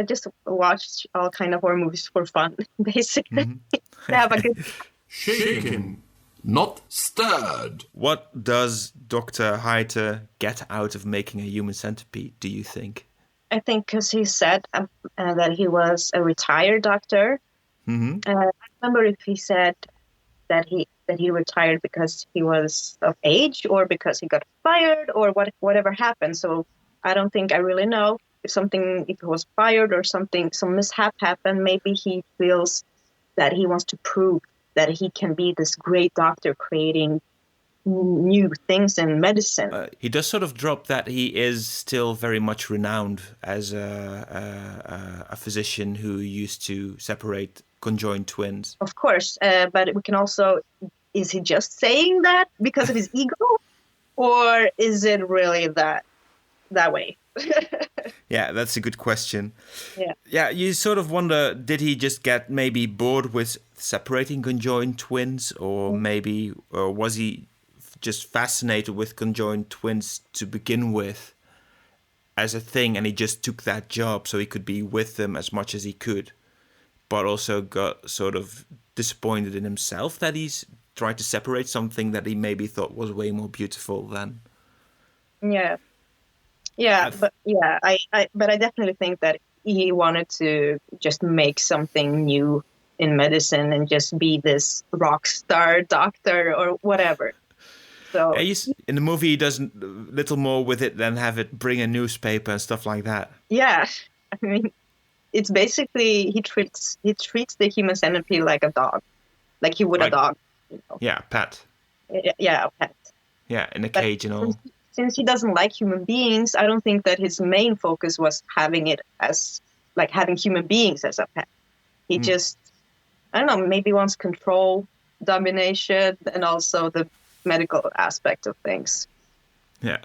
watch all kind of horror movies for fun, basically. To have a good... Shaken, not stirred. What does Dr. Heiter get out of making a Human Centipede, do you think? I think because he said that he was a retired doctor. I remember if he said that he retired because he was of age or because he got fired or whatever happened. So I don't think I really know if he was fired or some mishap happened. Maybe he feels that he wants to prove that he can be this great doctor creating new things in medicine. He does sort of drop that he is still very much renowned as a physician who used to separate conjoined twins. Of course, but we can also... Is he just saying that because of his ego? Or is it really that way? Yeah, that's a good question. Yeah. Yeah, you sort of wonder, did he just get maybe bored with separating conjoined twins? Or maybe was he just fascinated with conjoined twins to begin with as a thing, and he just took that job so he could be with them as much as he could, but also got sort of disappointed in himself that he's tried to separate something that he maybe thought was way more beautiful than... But I definitely think that he wanted to just make something new in medicine and just be this rock star doctor or whatever. So in the movie, he does little more with it than have it bring a newspaper and stuff like that. Yeah, I mean, it's basically he treats the human centipede like a dog, like he would a dog. Yeah, pet. Yeah, a pet. Yeah, in a cage and all. Since he doesn't like human beings, I don't think that his main focus was having it as like having human beings as a pet. He just, I don't know, maybe wants control, domination, and also the medical aspect of things. Yeah.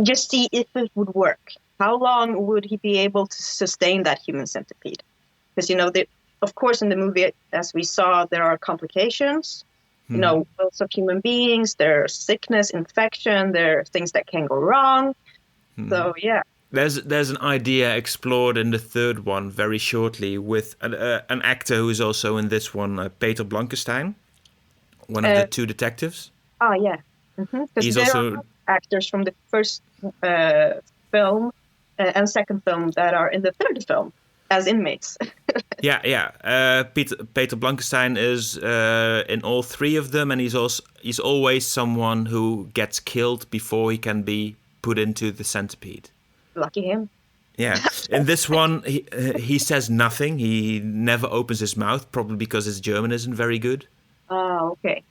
Just see if it would work. How long would he be able to sustain that human centipede? Because, of course, in the movie, as we saw, there are complications. Both of human beings, there's sickness, infection, there are things that can go wrong. So, yeah. There's an idea explored in the third one very shortly with an actor who is also in this one, Peter Blankenstein, one of the two detectives. Oh, yeah. He's also actors from the first film and second film that are in the third film as inmates. Peter Blankenstein is in all three of them, and he's always someone who gets killed before he can be put into the centipede. Lucky him. Yeah. In this one, he says nothing. He never opens his mouth, probably because his German isn't very good. Oh, okay.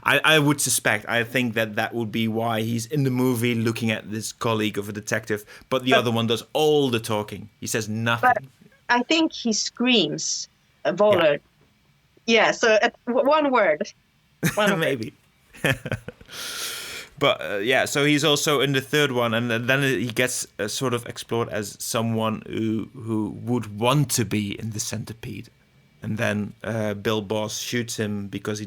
I would suspect. I think that would be why he's in the movie looking at this colleague of a detective, but the other one does all the talking. He says nothing. But I think he screams, Voller. Yeah, so one word. Maybe. But so he's also in the third one, and then he gets sort of explored as someone who would want to be in the centipede. And then Bill Boss shoots him because he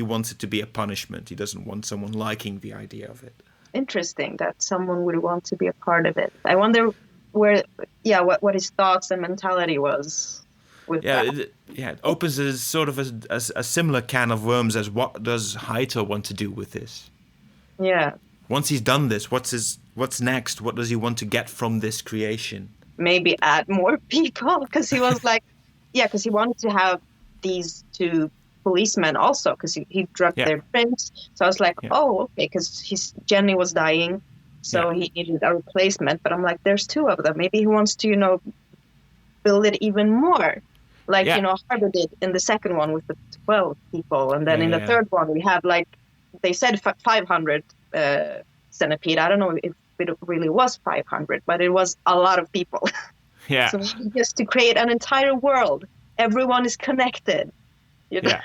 wants it to be a punishment. He doesn't want someone liking the idea of it. Interesting that someone would want to be a part of it. I wonder what his thoughts and mentality was with that. It opens as sort of a similar can of worms as what does Heiter want to do with this? Yeah. Once he's done this, what's next? What does he want to get from this creation? Maybe add more people, because he was like, because he wanted to have these two policemen also, because he drugged their prints. So I was like, okay, because Jenny was dying, so he needed a replacement. But I'm like, there's two of them. Maybe he wants to, build it even more, like Harbour did in the second one with the 12 people, and then in the third one we have they said 500 centipede. I don't know if it really was 500, but it was a lot of people. Yeah. So just to create an entire world, everyone is connected. Yeah.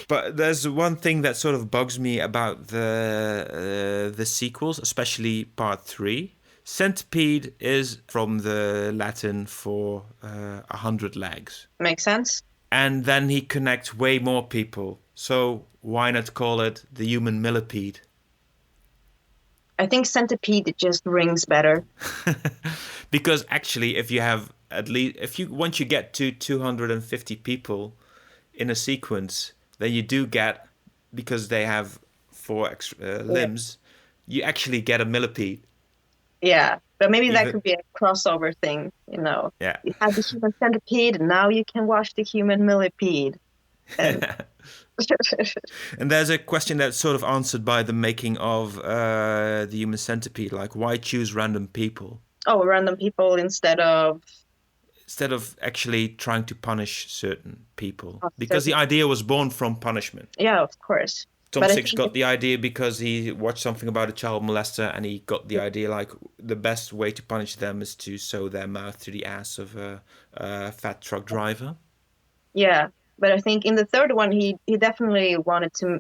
But there's one thing that sort of bugs me about the sequels, especially part 3. Centipede is from the Latin for 100 legs. Makes sense. And then he connects way more people. So why not call it the human millipede? I think centipede just rings better. Because actually, if you have once you get to 250 people in a sequence, then you do get, because they have 4 extra limbs, you actually get a millipede. Yeah, but maybe that could be a crossover thing, Yeah. You have the human centipede, and now you can watch the human millipede. And there's a question that's sort of answered by the making of the Human Centipede, like why choose random people? Oh, random people instead of actually trying to punish certain people, because the idea was born from punishment. Yeah, of course. Tom Six got the idea because he watched something about a child molester, and he got the idea like the best way to punish them is to sew their mouth to the ass of a fat truck driver. Yeah, but I think in the third one, he definitely wanted to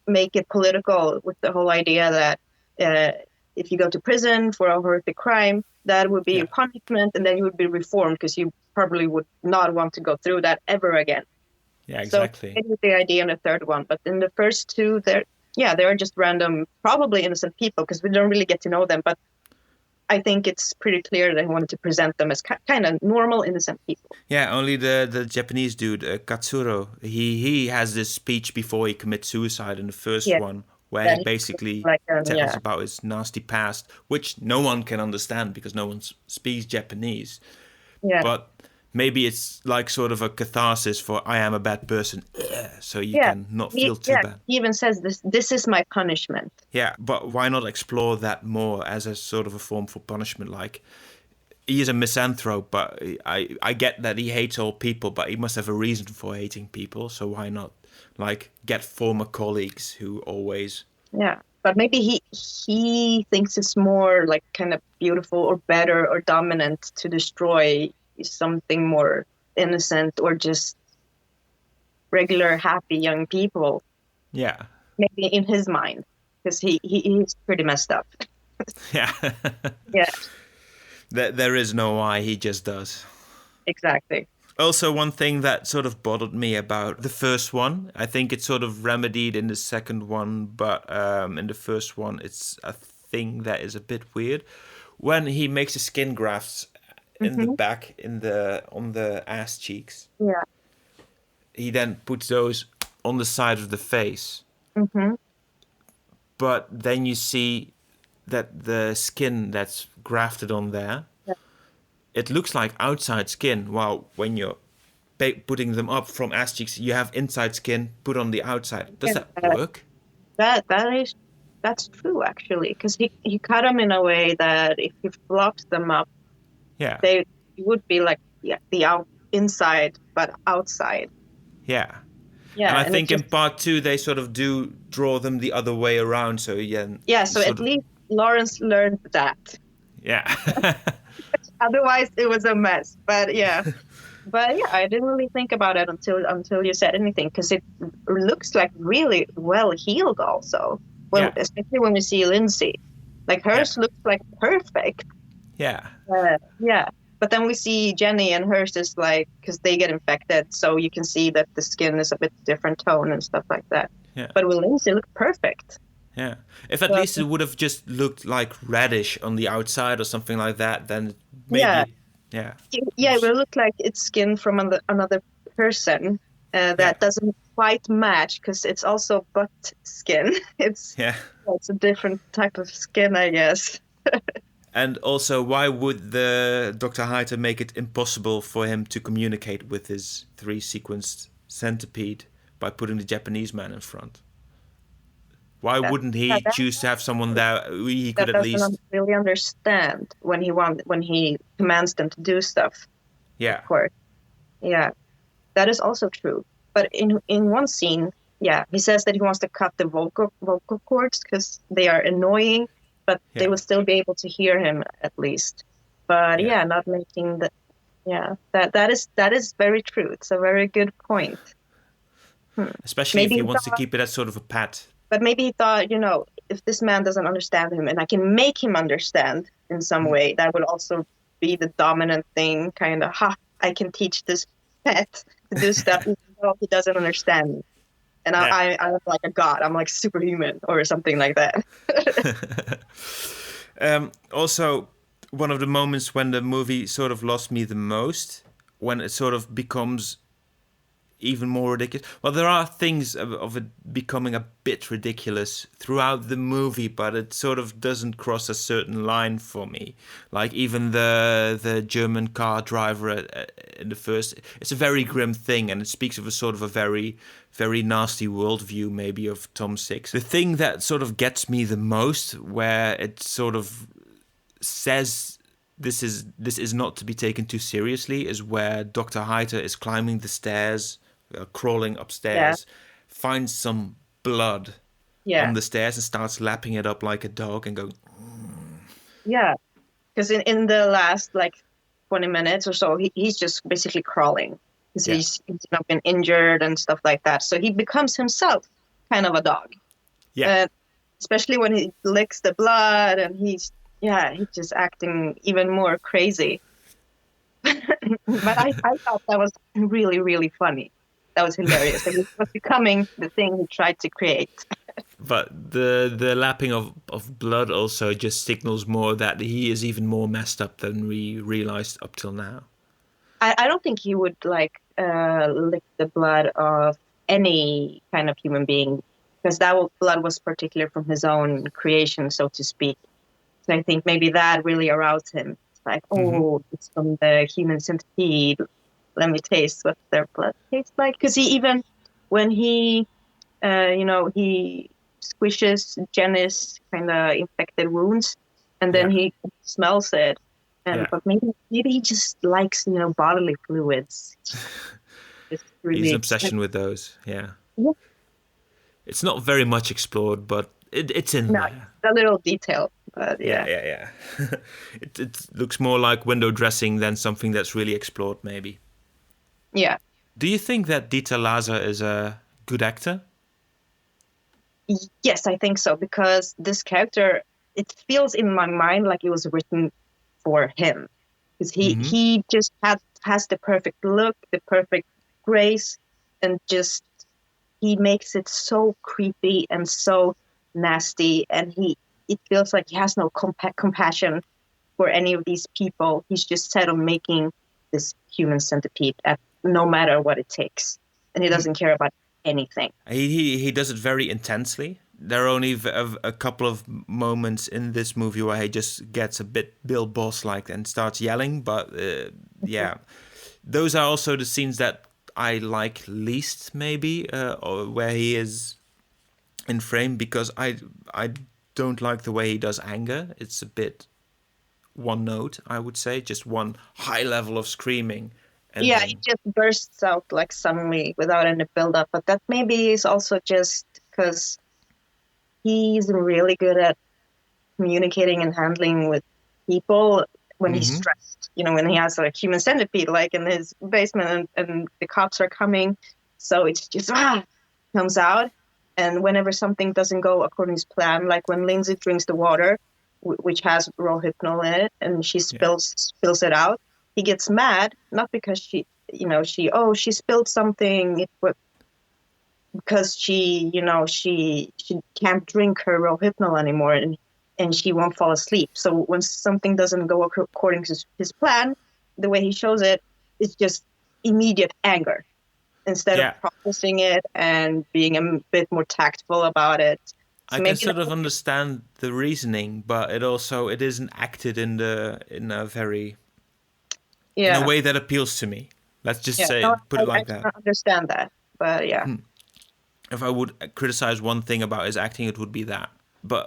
make it political with the whole idea that if you go to prison for a horrific crime, that would be a punishment, and then you would be reformed because you probably would not want to go through that ever again. Yeah, exactly. So the idea in the third one, but in the first two, they're just random, probably innocent people because we don't really get to know them. But I think it's pretty clear they wanted to present them as kind of normal, innocent people. Yeah, only the Japanese dude, Katsuro, he has this speech before he commits suicide in the first one, where he basically tells about his nasty past, which no one can understand because no one speaks Japanese. Yeah. But maybe it's like sort of a catharsis for I am a bad person, so you can not feel too bad. He even says this is my punishment. Yeah, but why not explore that more as a sort of a form for punishment? Like, he is a misanthrope, but I get that he hates all people, but he must have a reason for hating people, so why not like get former colleagues who always... Yeah, but maybe he thinks it's more like kind of beautiful or better or dominant to destroy something more innocent or just regular happy young people. Yeah, maybe in his mind, because he's pretty messed up. Yeah. Yeah, there is no why, he just does. Exactly. Also, one thing that sort of bothered me about the first one, I think it's sort of remedied in the second one, but in the first one it's a thing that is a bit weird. When he makes the skin grafts in the back, on the ass cheeks. Yeah. He then puts those on the side of the face. but then you see that the skin that's grafted on there, it looks like outside skin, while when you're putting them up from ass cheeks, you have inside skin put on the outside. Does that work? That's true, actually, because he cut them in a way that if he flopped them up, they would be like the inside but outside. Yeah. Yeah, and I think in part 2 they sort of do draw them the other way around. So so at least Lawrence learned that. Yeah. Otherwise, it was a mess. But yeah, I didn't really think about it until you said anything, because it looks like really well healed. Also, especially when we see Lindsay, like hers looks like perfect. Yeah. But then we see Jenny, and hers is like, because they get infected, so you can see that the skin is a bit different tone and stuff like that. Yeah. But with Lindsay, it looked perfect. Yeah. If at least it would have just looked like reddish on the outside or something like that, then maybe. Yeah. Yeah, it will look like it's skin from another person that doesn't quite match, because it's also butt skin. It's a different type of skin, I guess. And also, why would the Dr. Hyter make it impossible for him to communicate with his 3-sequenced centipede by putting the Japanese man in front? Why wouldn't he choose to have someone there he could at least... doesn't really understand when he commands them to do stuff. Yeah. Of course. Yeah. That is also true. But in one scene, he says that he wants to cut the vocal cords because they are annoying, but they will still be able to hear him at least. But not making the... Yeah, that is very true. It's a very good point. Especially if he wants to keep it as sort of a pet. But maybe he thought, if this man doesn't understand him and I can make him understand in some way, that would also be the dominant thing, kind of, I can teach this pet to do stuff even though he doesn't understand me. And I'm like a god. I'm like superhuman or something like that. Also, one of the moments when the movie sort of lost me the most, when it sort of becomes even more ridiculous. Well, there are things of it becoming a bit ridiculous throughout the movie, but it sort of doesn't cross a certain line for me. Like even the German car driver in the first, it's a very grim thing, and it speaks of a sort of a very, very nasty worldview maybe of Tom Six. The thing that sort of gets me the most, where it sort of says this is not to be taken too seriously, is where Dr. Hyter is climbing the stairs, crawling upstairs, finds some blood on the stairs and starts lapping it up like a dog and going... Yeah, because in the last 20 minutes or so, he's just basically crawling. Because he's not been injured and stuff like that. So he becomes himself kind of a dog. Yeah. Especially when he licks the blood and he's just acting even more crazy. But I thought that was really, really funny. That was hilarious. Like, it was becoming the thing he tried to create. But the lapping of blood also just signals more that he is even more messed up than we realized up till now. I don't think he would lick the blood of any kind of human being, because that blood was particular from his own creation, so to speak. So I think maybe that really aroused him. It's like, it's from the Human Centipede. Let me taste what their blood tastes like. Because when he squishes Jenny's kind of infected wounds, and then he smells it. But maybe he just likes, bodily fluids. Really He's an obsession with those, yeah. It's not very much explored, but it's in there. A little detail, but yeah. It looks more like window dressing than something that's really explored, maybe. Yeah. Do you think that Dieter Laser is a good actor? Yes, I think so, because this character, it feels in my mind like it was written for him, because he just has the perfect look, the perfect grace, and just he makes it so creepy and so nasty, and it feels like he has no compassion for any of these people. He's just set on making this human centipede no matter what it takes, and he doesn't care about anything. He does it very intensely. there are only a couple of moments in this movie where he just gets a bit Bill Boss-like and starts yelling. But yeah, those are also the scenes that I like least, maybe, or where he is in frame, because I don't like the way he does anger. It's a bit one note, I would say, just one high level of screaming. And yeah, then, it just bursts out like suddenly without any build-up. But that maybe is also just because he's really good at communicating and handling with people when he's stressed. You know, when he has like Human Centipede, like in his basement, and the cops are coming, so it's just comes out. And whenever something doesn't go according to plan, like when Lindsay drinks the water, which has rohypnol in it, and she spills it out, he gets mad, not because she spilled something, because she can't drink her rohypnol anymore, and she won't fall asleep. So when something doesn't go according to his plan, the way he shows it is just immediate anger, instead of processing it and being a bit more tactful about it. So I can sort of understand the reasoning, but it isn't acted in a very in a way that appeals to me. Let's just put it like that. I understand that, but yeah. If I would criticize one thing about his acting, it would be that. But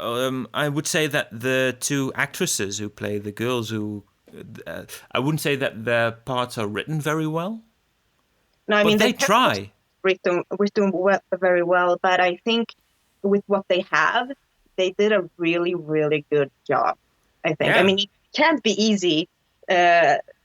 I would say that the two actresses who play the girls, I wouldn't say that their parts are written very well. No, I mean they try. Written very well, but I think with what they have, they did a really, really good job. I think. Yeah. I mean, it can't be easy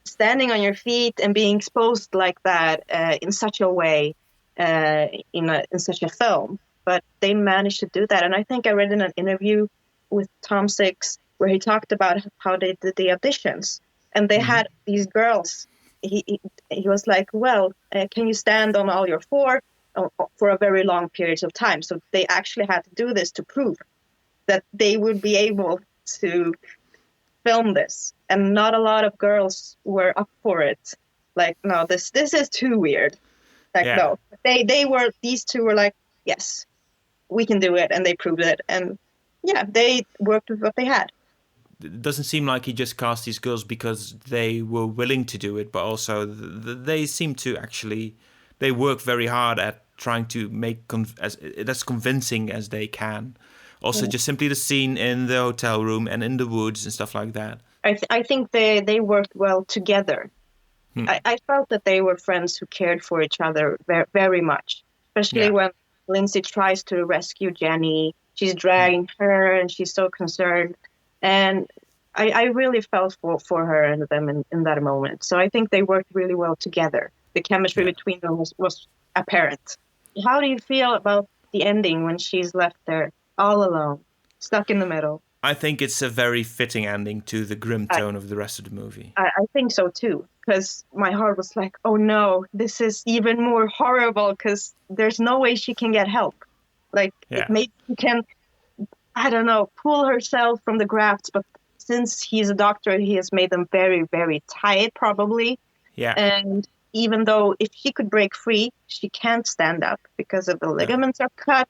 standing on your feet and being exposed like that in such a way in such a film. But they managed to do that, and I think I read in an interview with Tom Six where he talked about how they did the auditions, and they had these girls. He was like, well, can you stand on all your four for a very long periods of time? So they actually had to do this to prove that they would be able to film this. And not a lot of girls were up for it. Like, no, this is too weird. Like, no. These two were like, yes, we can do it. And they proved it. And yeah, they worked with what they had. It doesn't seem like he just cast these girls because they were willing to do it, but also they seem to actually, they work very hard at trying to make as convincing as they can. Also, just simply the scene in the hotel room and in the woods and stuff like that. I think they worked well together. I felt that they were friends who cared for each other very, very much, especially when Lindsay tries to rescue Jenny. She's dragging her and she's so concerned. And I really felt for her and them in that moment. So I think they worked really well together. The chemistry between them was apparent. How do you feel about the ending when she's left there all alone, stuck in the middle? I think it's a very fitting ending to the grim tone of the rest of the movie. I think so too, because my heart was like, oh no, this is even more horrible because there's no way she can get help. Like, maybe she can, I don't know, pull herself from the grafts, but since he's a doctor, he has made them very, very tight, probably. Yeah. And even though if she could break free, she can't stand up because of the ligaments are cut,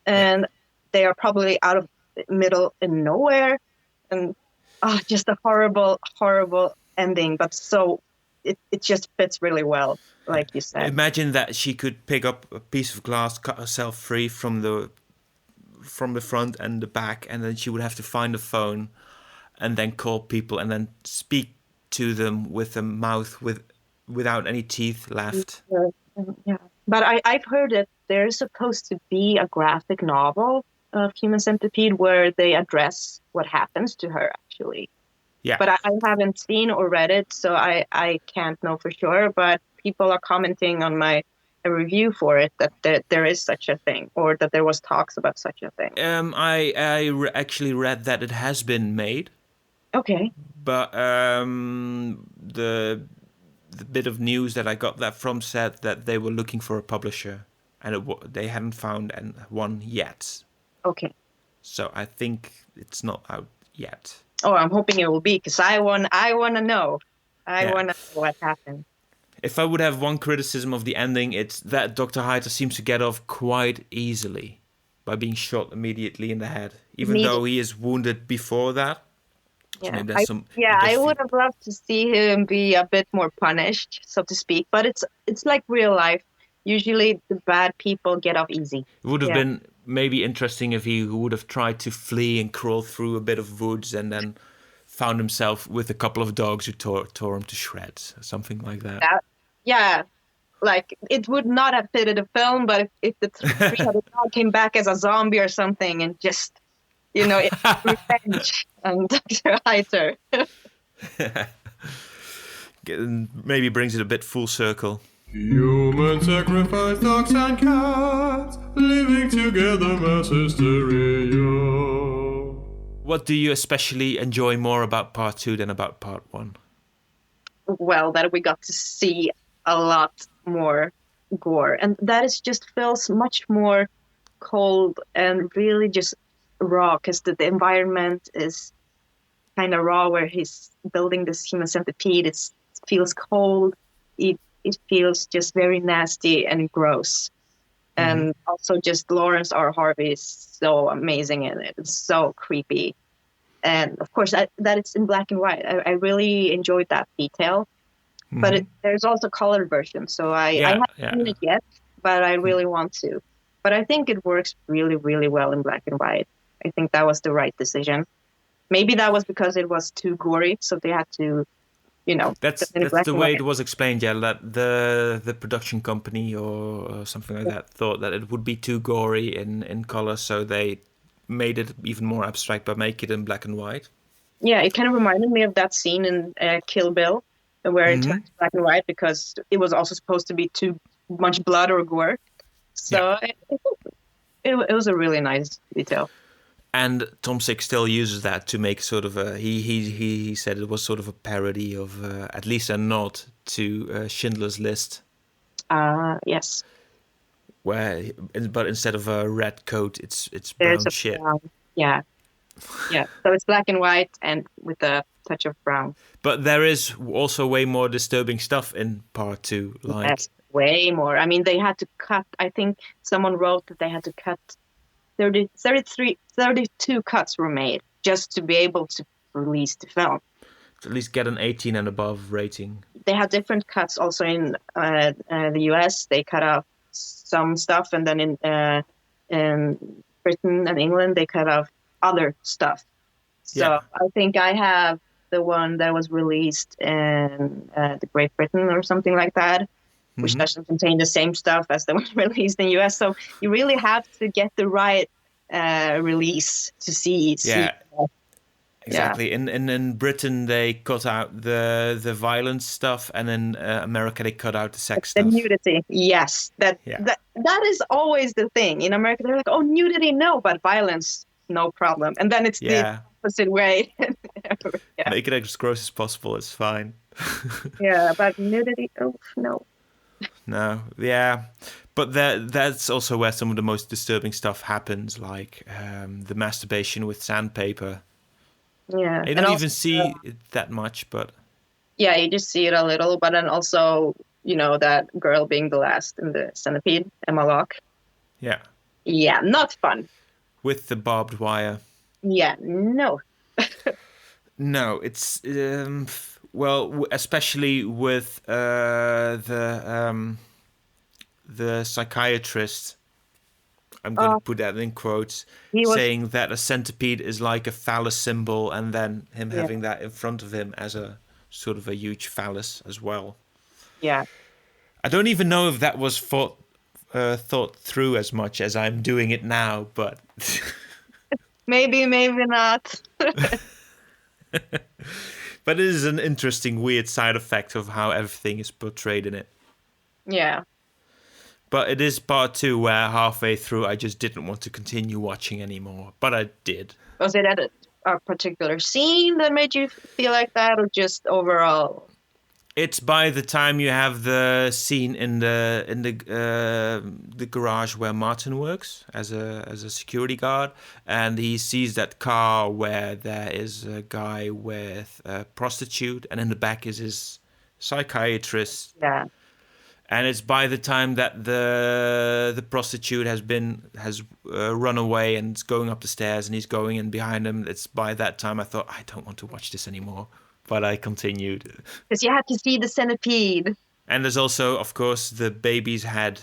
and they are probably out of middle and nowhere, and just a horrible, horrible ending. But so it just fits really well, like you said. Imagine that she could pick up a piece of glass, cut herself free from the front and the back, and then she would have to find a phone and then call people and then speak to them with a mouth without any teeth left. Yeah. But I've heard that there's supposed to be a graphic novel of Human Centipede where they address what happens to her, actually. Yeah. But I haven't seen or read it, so I can't know for sure. But people are commenting on my review for it that there is such a thing, or that there was talks about such a thing. I actually read that it has been made. Okay. But the bit of news that I got that from said that they were looking for a publisher, and they hadn't found one yet. Okay. So I think it's not out yet. Oh, I'm hoping it will be, because I want to know. I want to know what happened. If I would have one criticism of the ending, it's that Dr. Hyder seems to get off quite easily. by being shot immediately in the head, even Immediate- though he is wounded before that. So maybe there's some. it I does would feel- have loved to see him be a bit more punished, so to speak. But it's like real life. Usually, the bad people get off easy. It would have Yeah. been maybe interesting if he would have tried to flee and crawl through a bit of woods and then found himself with a couple of dogs who tore him to shreds, something like that. Yeah, like it would not have fitted a film, but if the three-headed dog came back as a zombie or something and just, revenge on Dr. Heiter. Maybe brings it a bit full circle. Human sacrifice dogs and cats, living together mass hysteria. What do you especially enjoy more about part 2 than about part 1? Well, that we got to see a lot more gore, and that is just feels much more cold and really just raw, because the environment is kind of raw where he's building this human centipede. It feels cold. It feels just very nasty and gross. And also just Lawrence R. Harvey is so amazing in it. It's so creepy. And of course, that it's in black and white. I really enjoyed that detail. But there's also colored version. So I haven't seen it yet, but I really want to. But I think it works really, really well in black and white. I think that was the right decision. Maybe that was because it was too gory, so they had to, That's the way it was explained, yeah, that the production company or something like that thought that it would be too gory in color, so they made it even more abstract by making it in black and white. Yeah, it kind of reminded me of that scene in Kill Bill, where it turned black and white because it was also supposed to be too much blood or gore. So it was a really nice detail. And Tom Six still uses that to make sort of a... He said it was sort of a parody of, at least a nod to Schindler's List. Yes. But instead of a red coat, it's brown shit. Brown. Yeah. Yeah. So it's black and white and with a touch of brown. But there is also way more disturbing stuff in part 2. Like... Yes, way more. I mean, they had to cut... I think someone wrote that they had to cut... 32 cuts were made just to be able to release the film. To at least get an 18 and above rating. They had different cuts also in the US. They cut off some stuff, and then in Britain and England, they cut off other stuff. So I think I have the one that was released in the Great Britain or something like that, which doesn't contain the same stuff as the one released in US. So you really have to get the right release to see. Exactly. In Britain, they cut out the violence stuff, and in America, they cut out the sex The stuff. nudity, yes. That is always the thing. In America, they're like, oh, nudity, no, but violence, no problem. And then it's the opposite way. Make it as gross as possible, it's fine. Yeah, but nudity, oh, no. No, yeah. But that's also where some of the most disturbing stuff happens, like the masturbation with sandpaper. Yeah. You don't even see it that much, but... Yeah, you just see it a little, but then also, that girl being the last in the centipede, Emma Locke. Yeah. Yeah, not fun. With the barbed wire. Yeah, no. No, it's... well, especially with the psychiatrist... I'm going to put that in quotes, saying that a centipede is like a phallus symbol, and then him having that in front of him as a sort of a huge phallus as well. Yeah. I don't even know if that was thought through as much as I'm doing it now, but... maybe not. But it is an interesting, weird side effect of how everything is portrayed in it. Yeah. But it is part 2 where halfway through I just didn't want to continue watching anymore. But I did. Was it at a particular scene that made you feel like that, or just overall? It's by the time you have the scene in the garage where Martin works as a security guard, and he sees that car where there is a guy with a prostitute, and in the back is his psychiatrist. Yeah. And it's by the time that the prostitute has run away and is going up the stairs and he's going in behind him. It's by that time I thought, I don't want to watch this anymore. But I continued. Because you had to see the centipede. And there's also, of course, the baby's head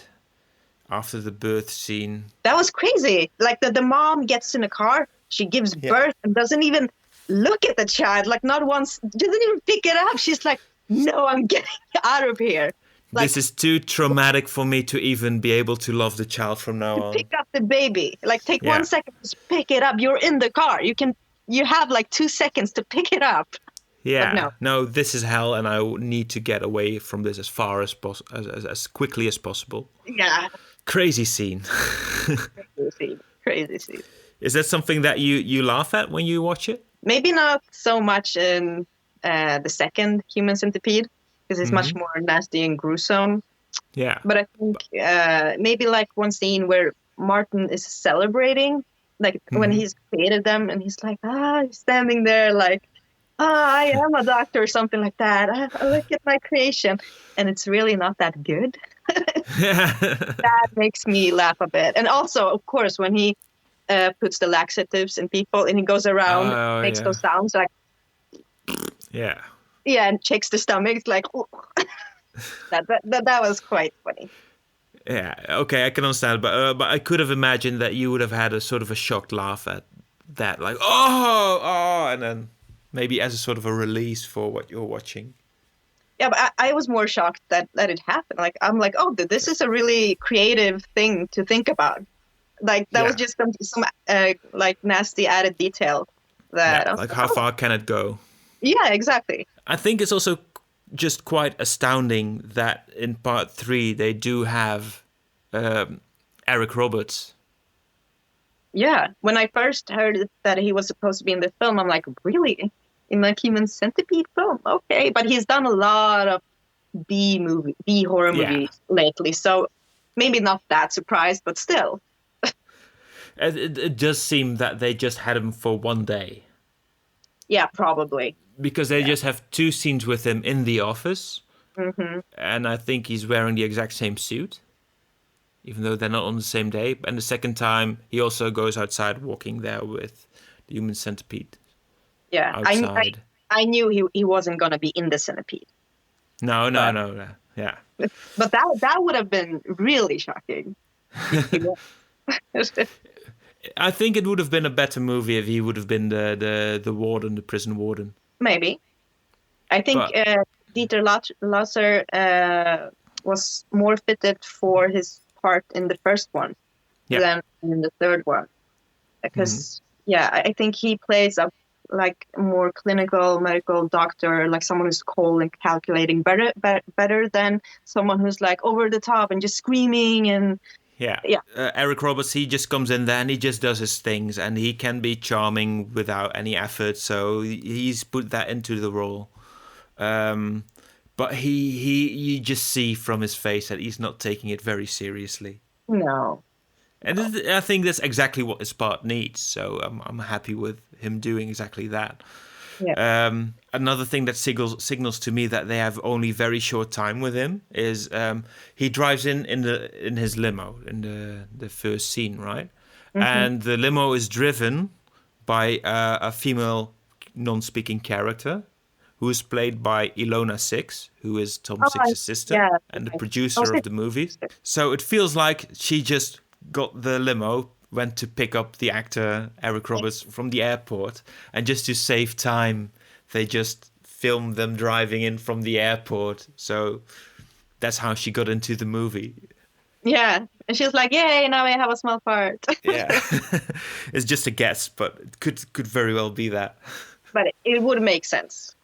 after the birth scene. That was crazy. Like the mom gets in a car, she gives birth and doesn't even look at the child. Like not once, doesn't even pick it up. She's like, no, I'm getting out of here. Like, this is too traumatic for me to even be able to love the child from now on. Pick up the baby. Like take 1 second to pick it up. You're in the car. You have like 2 seconds to pick it up. Yeah. No, this is hell, and I need to get away from this as far as as quickly as possible. Yeah. Crazy scene. Crazy scene. Is that something that you laugh at when you watch it? Maybe not so much in the second Human Centipede, because it's much more nasty and gruesome. Yeah. But I think maybe like one scene where Martin is celebrating, like when he's created them, and he's like, he's standing there like, I am a doctor or something like that. Look at my creation. And it's really not that good. That makes me laugh a bit. And also, of course, when he puts the laxatives in people and he goes around, makes those sounds like... Yeah. Yeah, and checks the stomach. It's like... that was quite funny. Yeah, okay, I can understand. But I could have imagined that you would have had a sort of a shocked laugh at that. Like, oh, and then... Maybe as a sort of a release for what you're watching. Yeah, but I was more shocked that it happened. Like I'm like, oh, this is a really creative thing to think about. Like that was just some like nasty added detail. That like how far can it go? Yeah, exactly. I think it's also just quite astounding that in part 3 they do have Eric Roberts. Yeah, when I first heard that he was supposed to be in the film, I'm like, really? In like Human Centipede film? Okay, but he's done a lot of B horror movies lately, so maybe not that surprised, but still. It does seem that they just had him for one day. Yeah, probably. Because they just have 2 scenes with him in the office, and I think he's wearing the exact same suit. Even though they're not on the same day. And the second time, he also goes outside walking there with the Human Centipede. Yeah, outside. I knew he wasn't going to be in the Centipede. No. Yeah. But that would have been really shocking. I think it would have been a better movie if he would have been the warden, the prison warden. Maybe. I think Dieter Lasser was more fitted for his part in the first one than in the third one, because I think he plays a like more clinical medical doctor, like someone who's cold and calculating better than someone who's like over the top and just screaming and Eric Roberts, he just comes in there and he just does his things, and he can be charming without any effort, so he's put that into the role. But you just see from his face that he's not taking it very seriously. No. And I think that's exactly what his part needs. So I'm happy with him doing exactly that. Yeah. Another thing that signals to me that they have only very short time with him is he drives in his limo in the first scene, right? And the limo is driven by a female non-speaking character, who is played by Ilona Six, who is Tom Six's sister and the producer of the movie. So it feels like she just got the limo, went to pick up the actor Eric Roberts from the airport, and just to save time, they just filmed them driving in from the airport. So that's how she got into the movie. Yeah, and she was like, "Yay! Now I have a small part." Yeah, it's just a guess, but it could very well be that. But it would make sense.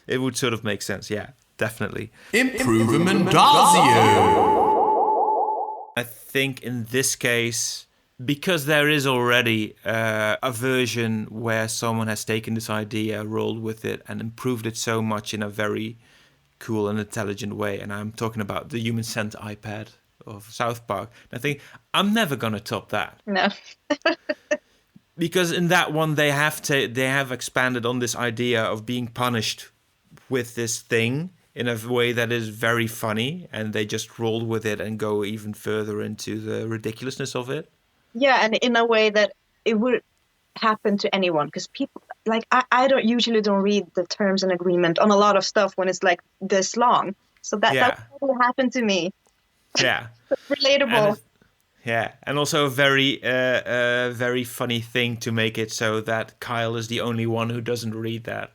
It would sort of make sense, yeah, definitely. Improvement Dazio. I think in this case, because there is already a version where someone has taken this idea, rolled with it, and improved it so much in a very cool and intelligent way, and I'm talking about the Human Centipede of South Park, I think I'm never going to top that. No. Because in that one, they have expanded on this idea of being punished with this thing in a way that is very funny, and they just roll with it and go even further into the ridiculousness of it. Yeah, and in a way that it would happen to anyone, because people like I don't read the terms and agreement on a lot of stuff when it's like this long. So that would happen to me. Yeah. Relatable. And also a very funny thing to make it so that Kyle is the only one who doesn't read that.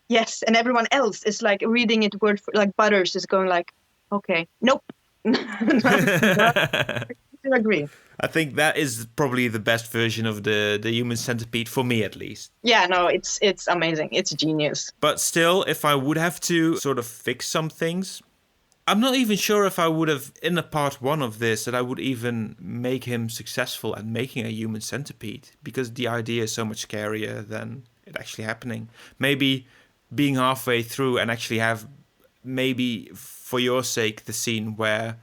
Yes, and everyone else is like reading it word for, like Butters is going like, okay, nope. I agree. I think that is probably the best version of the Human Centipede, for me at least. Yeah, no, it's amazing. It's genius. But still, if I would have to sort of fix some things, I'm not even sure if I would have, in a part 1 of this, that I would even make him successful at making a Human Centipede, because the idea is so much scarier than it actually happening. Maybe being halfway through and actually have, maybe for your sake, the scene where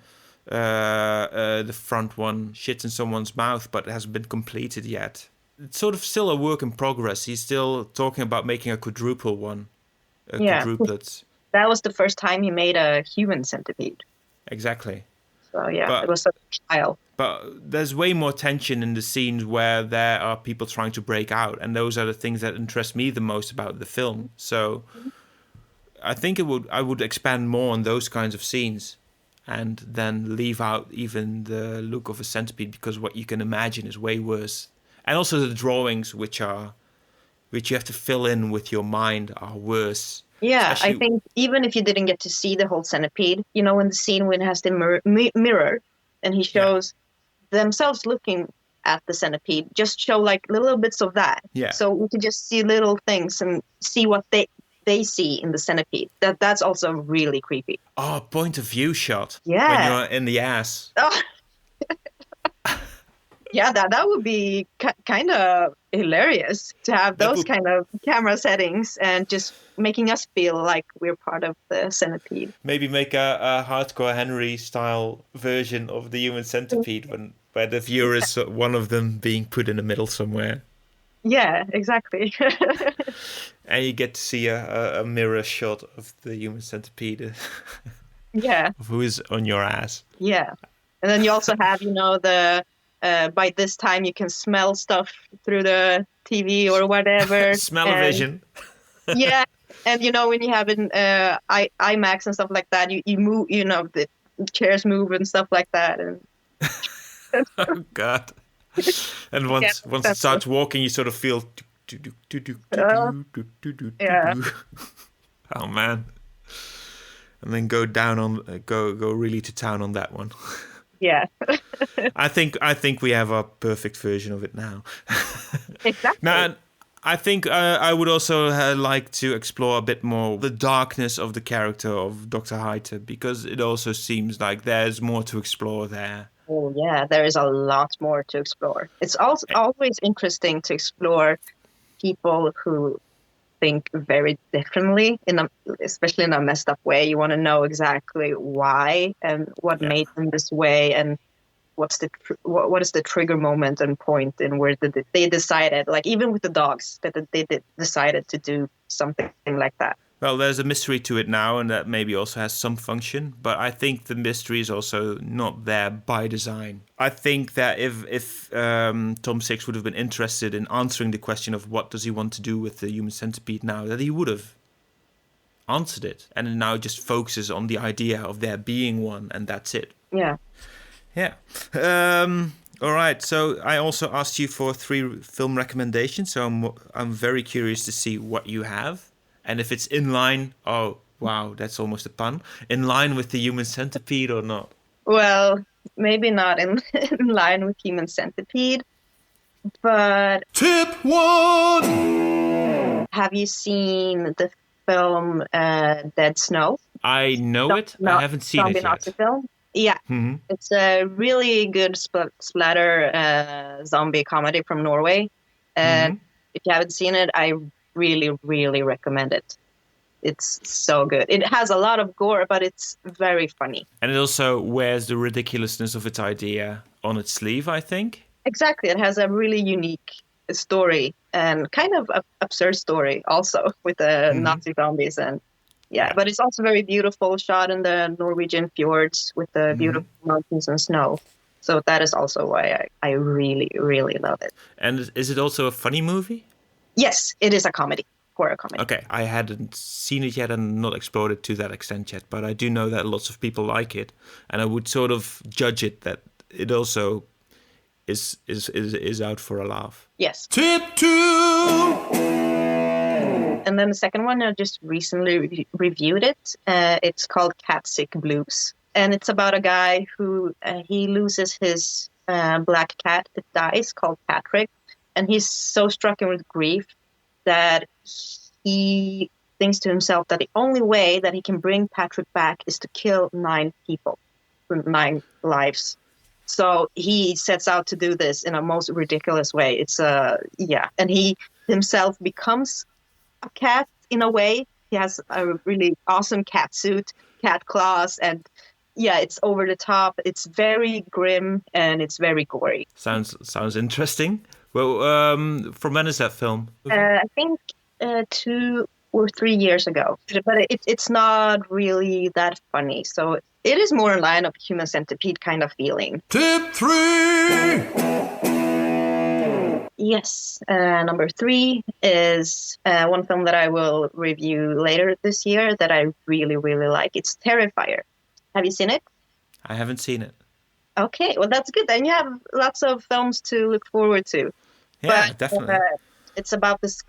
the front one shits in someone's mouth but it hasn't been completed yet. It's sort of still a work in progress. He's still talking about making a quadruple one. Quadruplets. That was the first time he made a Human Centipede. Exactly. So it was a trial. But there's way more tension in the scenes where there are people trying to break out, and those are the things that interest me the most about the film. So I think I would expand more on those kinds of scenes, and then leave out even the look of a centipede, because what you can imagine is way worse. And also the drawings, which you have to fill in with your mind, are worse. Yeah, Especially... I think even if you didn't get to see the whole centipede, in the scene when it has the mirror and he shows themselves looking at the centipede, just show like little bits of that. Yeah. So we could just see little things and see what they see in the centipede. That's also really creepy. Oh, point of view shot. Yeah. When you're in the ass. Oh. Yeah, that would be kind of hilarious to have those kind of camera settings and just making us feel like we're part of the centipede. Maybe make a Hardcore Henry style version of the Human Centipede where the viewer is one of them being put in the middle somewhere. Yeah, exactly. And you get to see a mirror shot of the Human Centipede. Yeah. Of who is on your ass. Yeah. And then you also have, the... by this time you can smell stuff through the TV or whatever. Smell-o-vision. Yeah, and when you have an IMAX and stuff like that, you move, the chairs move and stuff like that. And oh God! And once it starts walking, you sort of feel. Yeah. Oh man! And then go really to town on that one. Yeah. I think we have our perfect version of it now. Exactly. Now, I think I would also like to explore a bit more the darkness of the character of Dr. Heiter, because it also seems like there's more to explore there. Oh yeah, there is a lot more to explore. It's also always interesting to explore people who think very differently, especially in a messed up way. You want to know exactly why and what made them this way, and what is the trigger moment and point in where they decided, like even with the dogs, that they decided to do something like that. Well, there's a mystery to it now, and that maybe also has some function. But I think the mystery is also not there by design. I think that if Tom Six would have been interested in answering the question of what does he want to do with the Human Centipede now, that he would have answered it. And it now just focuses on the idea of there being one, and that's it. Yeah. Yeah. All right. So I also asked you for 3 film recommendations. So I'm very curious to see what you have. And if it's in line, oh, wow, that's almost a pun, in line with the Human Centipede or not? Well, maybe not in line with Human Centipede, but... Tip 1! Have you seen the film Dead Snow? I know it. I haven't seen it yet. Nazi film? Yeah. Mm-hmm. It's a really good splatter zombie comedy from Norway. And if you haven't seen it, I really, really recommend it. It's so good. It has a lot of gore, but it's very funny. And it also wears the ridiculousness of its idea on its sleeve, I think. Exactly. It has a really unique story and kind of absurd story also with the Nazi zombies. And Yeah, but it's also very beautiful, shot in the Norwegian fjords with the beautiful mountains and snow. So that is also why I really, really love it. And is it also a funny movie? Yes, it is a comedy, horror comedy. Okay, I hadn't seen it yet and not explored it to that extent yet, but I do know that lots of people like it, and I would sort of judge it that it also is out for a laugh. Yes. Tip 2! And then the second one, I just recently reviewed it. It's called Cat Sick Blues. And it's about a guy who he loses his black cat. It dies, called Patrick. And he's so stricken with grief that he thinks to himself that the only way that he can bring Patrick back is to kill 9 people, 9 lives. So he sets out to do this in a most ridiculous way. It's and he himself becomes a cat in a way. He has a really awesome cat suit, cat claws, and it's over the top. It's very grim and it's very gory. Sounds interesting. Well, from when is that film? I think 2 or 3 years ago, but it's not really that funny. So it is more in line of Human Centipede kind of feeling. Tip 3! Yes. Number 3 is one film that I will review later this year that I really, really like. It's Terrifier. Have you seen it? I haven't seen it. Okay, well, that's good. Then you have lots of films to look forward to. Yeah, But, definitely. it's about this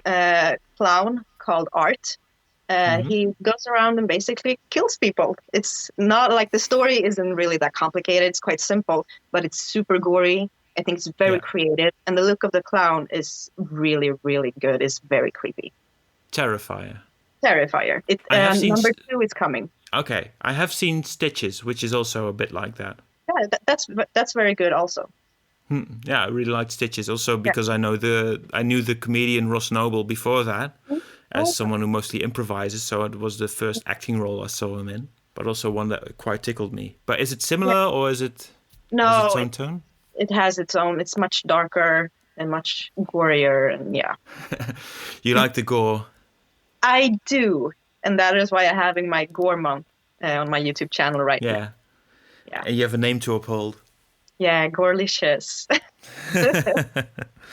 clown called Art. He goes around and basically kills people. It's not like the story isn't really that complicated. It's quite simple, but it's super gory. I think it's very creative. And the look of the clown is really, really good. It's very creepy. Terrifier. Number 2 is coming. Okay, I have seen Stitches, which is also a bit like that. Yeah, that's very good also. Yeah, I really liked Stitches also because I knew the comedian Ross Noble before that as someone who mostly improvises, so it was the first acting role I saw him in, but also one that quite tickled me. But is it similar or is it has its own tone? It has its own. It's much darker and much gorier, and You like the gore? I do, and that is why I'm having my gore month on my YouTube channel right now. Yeah. And you have a name to uphold. Yeah, Gorlicious.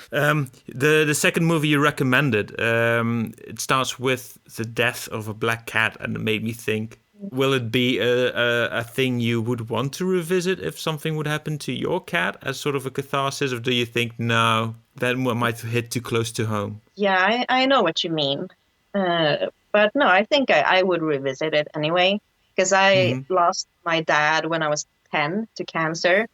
The second movie you recommended, it starts with the death of a black cat, and it made me think, will it be a thing you would want to revisit if something would happen to your cat as sort of a catharsis, or do you think, no, that might hit too close to home? Yeah, I know what you mean. But no, I think I would revisit it anyway, because I lost my dad when I was 10 to cancer.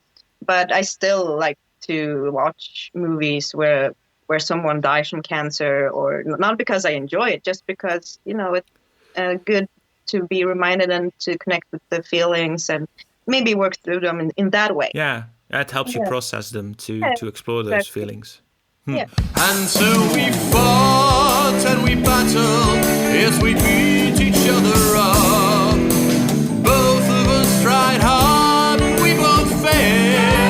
But I still like to watch movies where someone dies from cancer, or not because I enjoy it, just because, it's good to be reminded and to connect with the feelings and maybe work through them in that way. Yeah, it helps you process them to explore those feelings. Yeah. And so we fought and we battled as we beat each other up. Both of us tried hard, we both failed.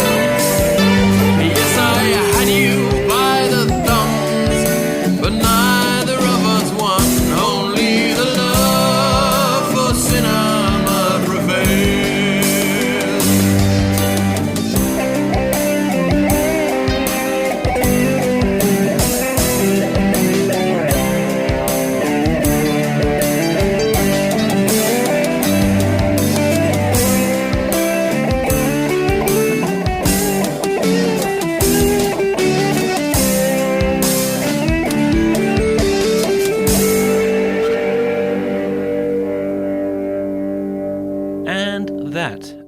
Yes, I had you by the thumbs, but neither of us won. Only the love for cinema prevailed.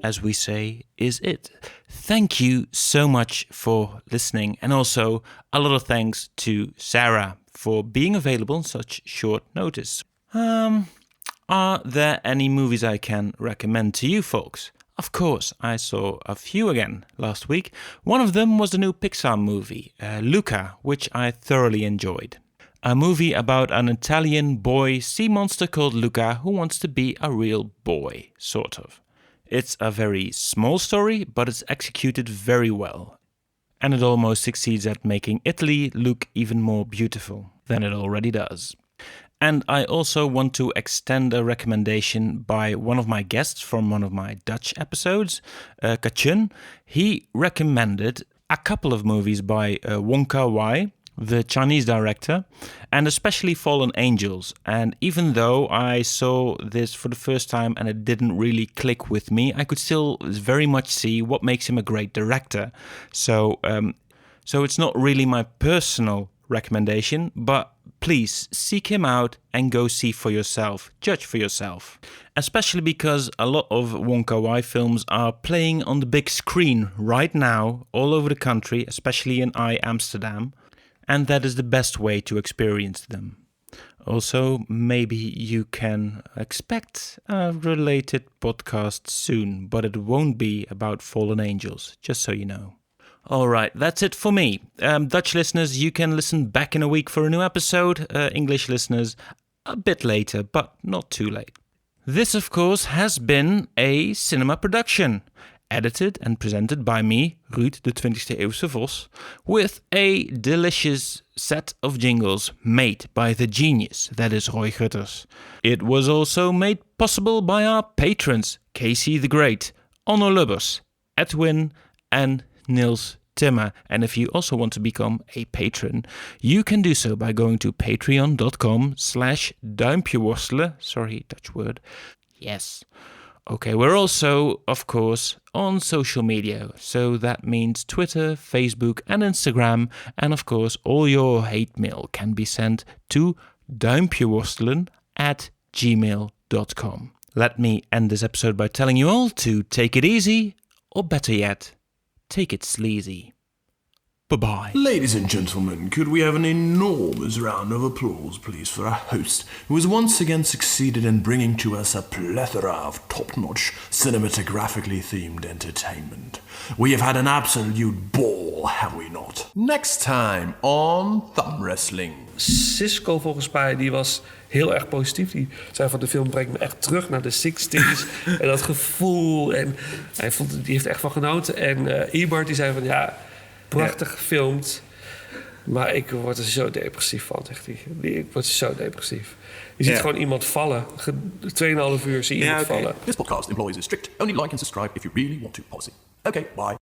As we say, is it. Thank you so much for listening, and also a lot of thanks to Sarah for being available on such short notice. Are there any movies I can recommend to you folks? Of course, I saw a few again last week. One of them was the new Pixar movie, Luca, which I thoroughly enjoyed. A movie about an Italian boy sea monster called Luca who wants to be a real boy, sort of. It's a very small story, but it's executed very well. And it almost succeeds at making Italy look even more beautiful than it already does. And I also want to extend a recommendation by one of my guests from one of my Dutch episodes, Kachun. He recommended a couple of movies by Wong Kar-wai, the Chinese director, and especially Fallen Angels. And even though I saw this for the first time and it didn't really click with me, I could still very much see what makes him a great director. So it's not really my personal recommendation, but please seek him out and go see for yourself, judge for yourself. Especially because a lot of Wong Kar-wai films are playing on the big screen right now all over the country, especially in Amsterdam. And that is the best way to experience them. Also, maybe you can expect a related podcast soon, but it won't be about Fallen Angels, just so you know. Alright, that's it for me. Dutch listeners, you can listen back in a week for a new episode. English listeners, a bit later, but not too late. This, of course, has been a cinema production. Edited and presented by me, Ruud, de 20e eeuwse Vos, with a delicious set of jingles made by the genius that is Roy Gutters. It was also made possible by our patrons, Casey the Great, Onno Lubbers, Edwin and Niels Timmer. And if you also want to become a patron, you can do so by going to patreon.com/duimpjeworstelen. Sorry, Dutch word. Yes. Okay, we're also, of course, on social media. So that means Twitter, Facebook and Instagram. And of course, all your hate mail can be sent to duimpjeworstelen@gmail.com. Let me end this episode by telling you all to take it easy, or better yet, take it sleazy. Bye-bye. Ladies and gentlemen, could we have an enormous round of applause, please, for our host, who has once again succeeded in bringing to us a plethora of top-notch, cinematographically themed entertainment. We have had an absolute ball, have we not? Next time on Thumb Wrestling. Cisco volgens mij, die was heel erg positief. Die zei van de film brengt me echt terug naar de 60s. En dat gevoel. En die heeft er echt van genoten. En Ebert die zei van ja, prachtig gefilmd. Maar ik word er zo depressief van, zegt hij. Ik word zo depressief. Je ziet gewoon iemand vallen. 2,5 uur zie je iemand vallen. This podcast employs a strict only like and subscribe if you really want to policy. Okay, bye.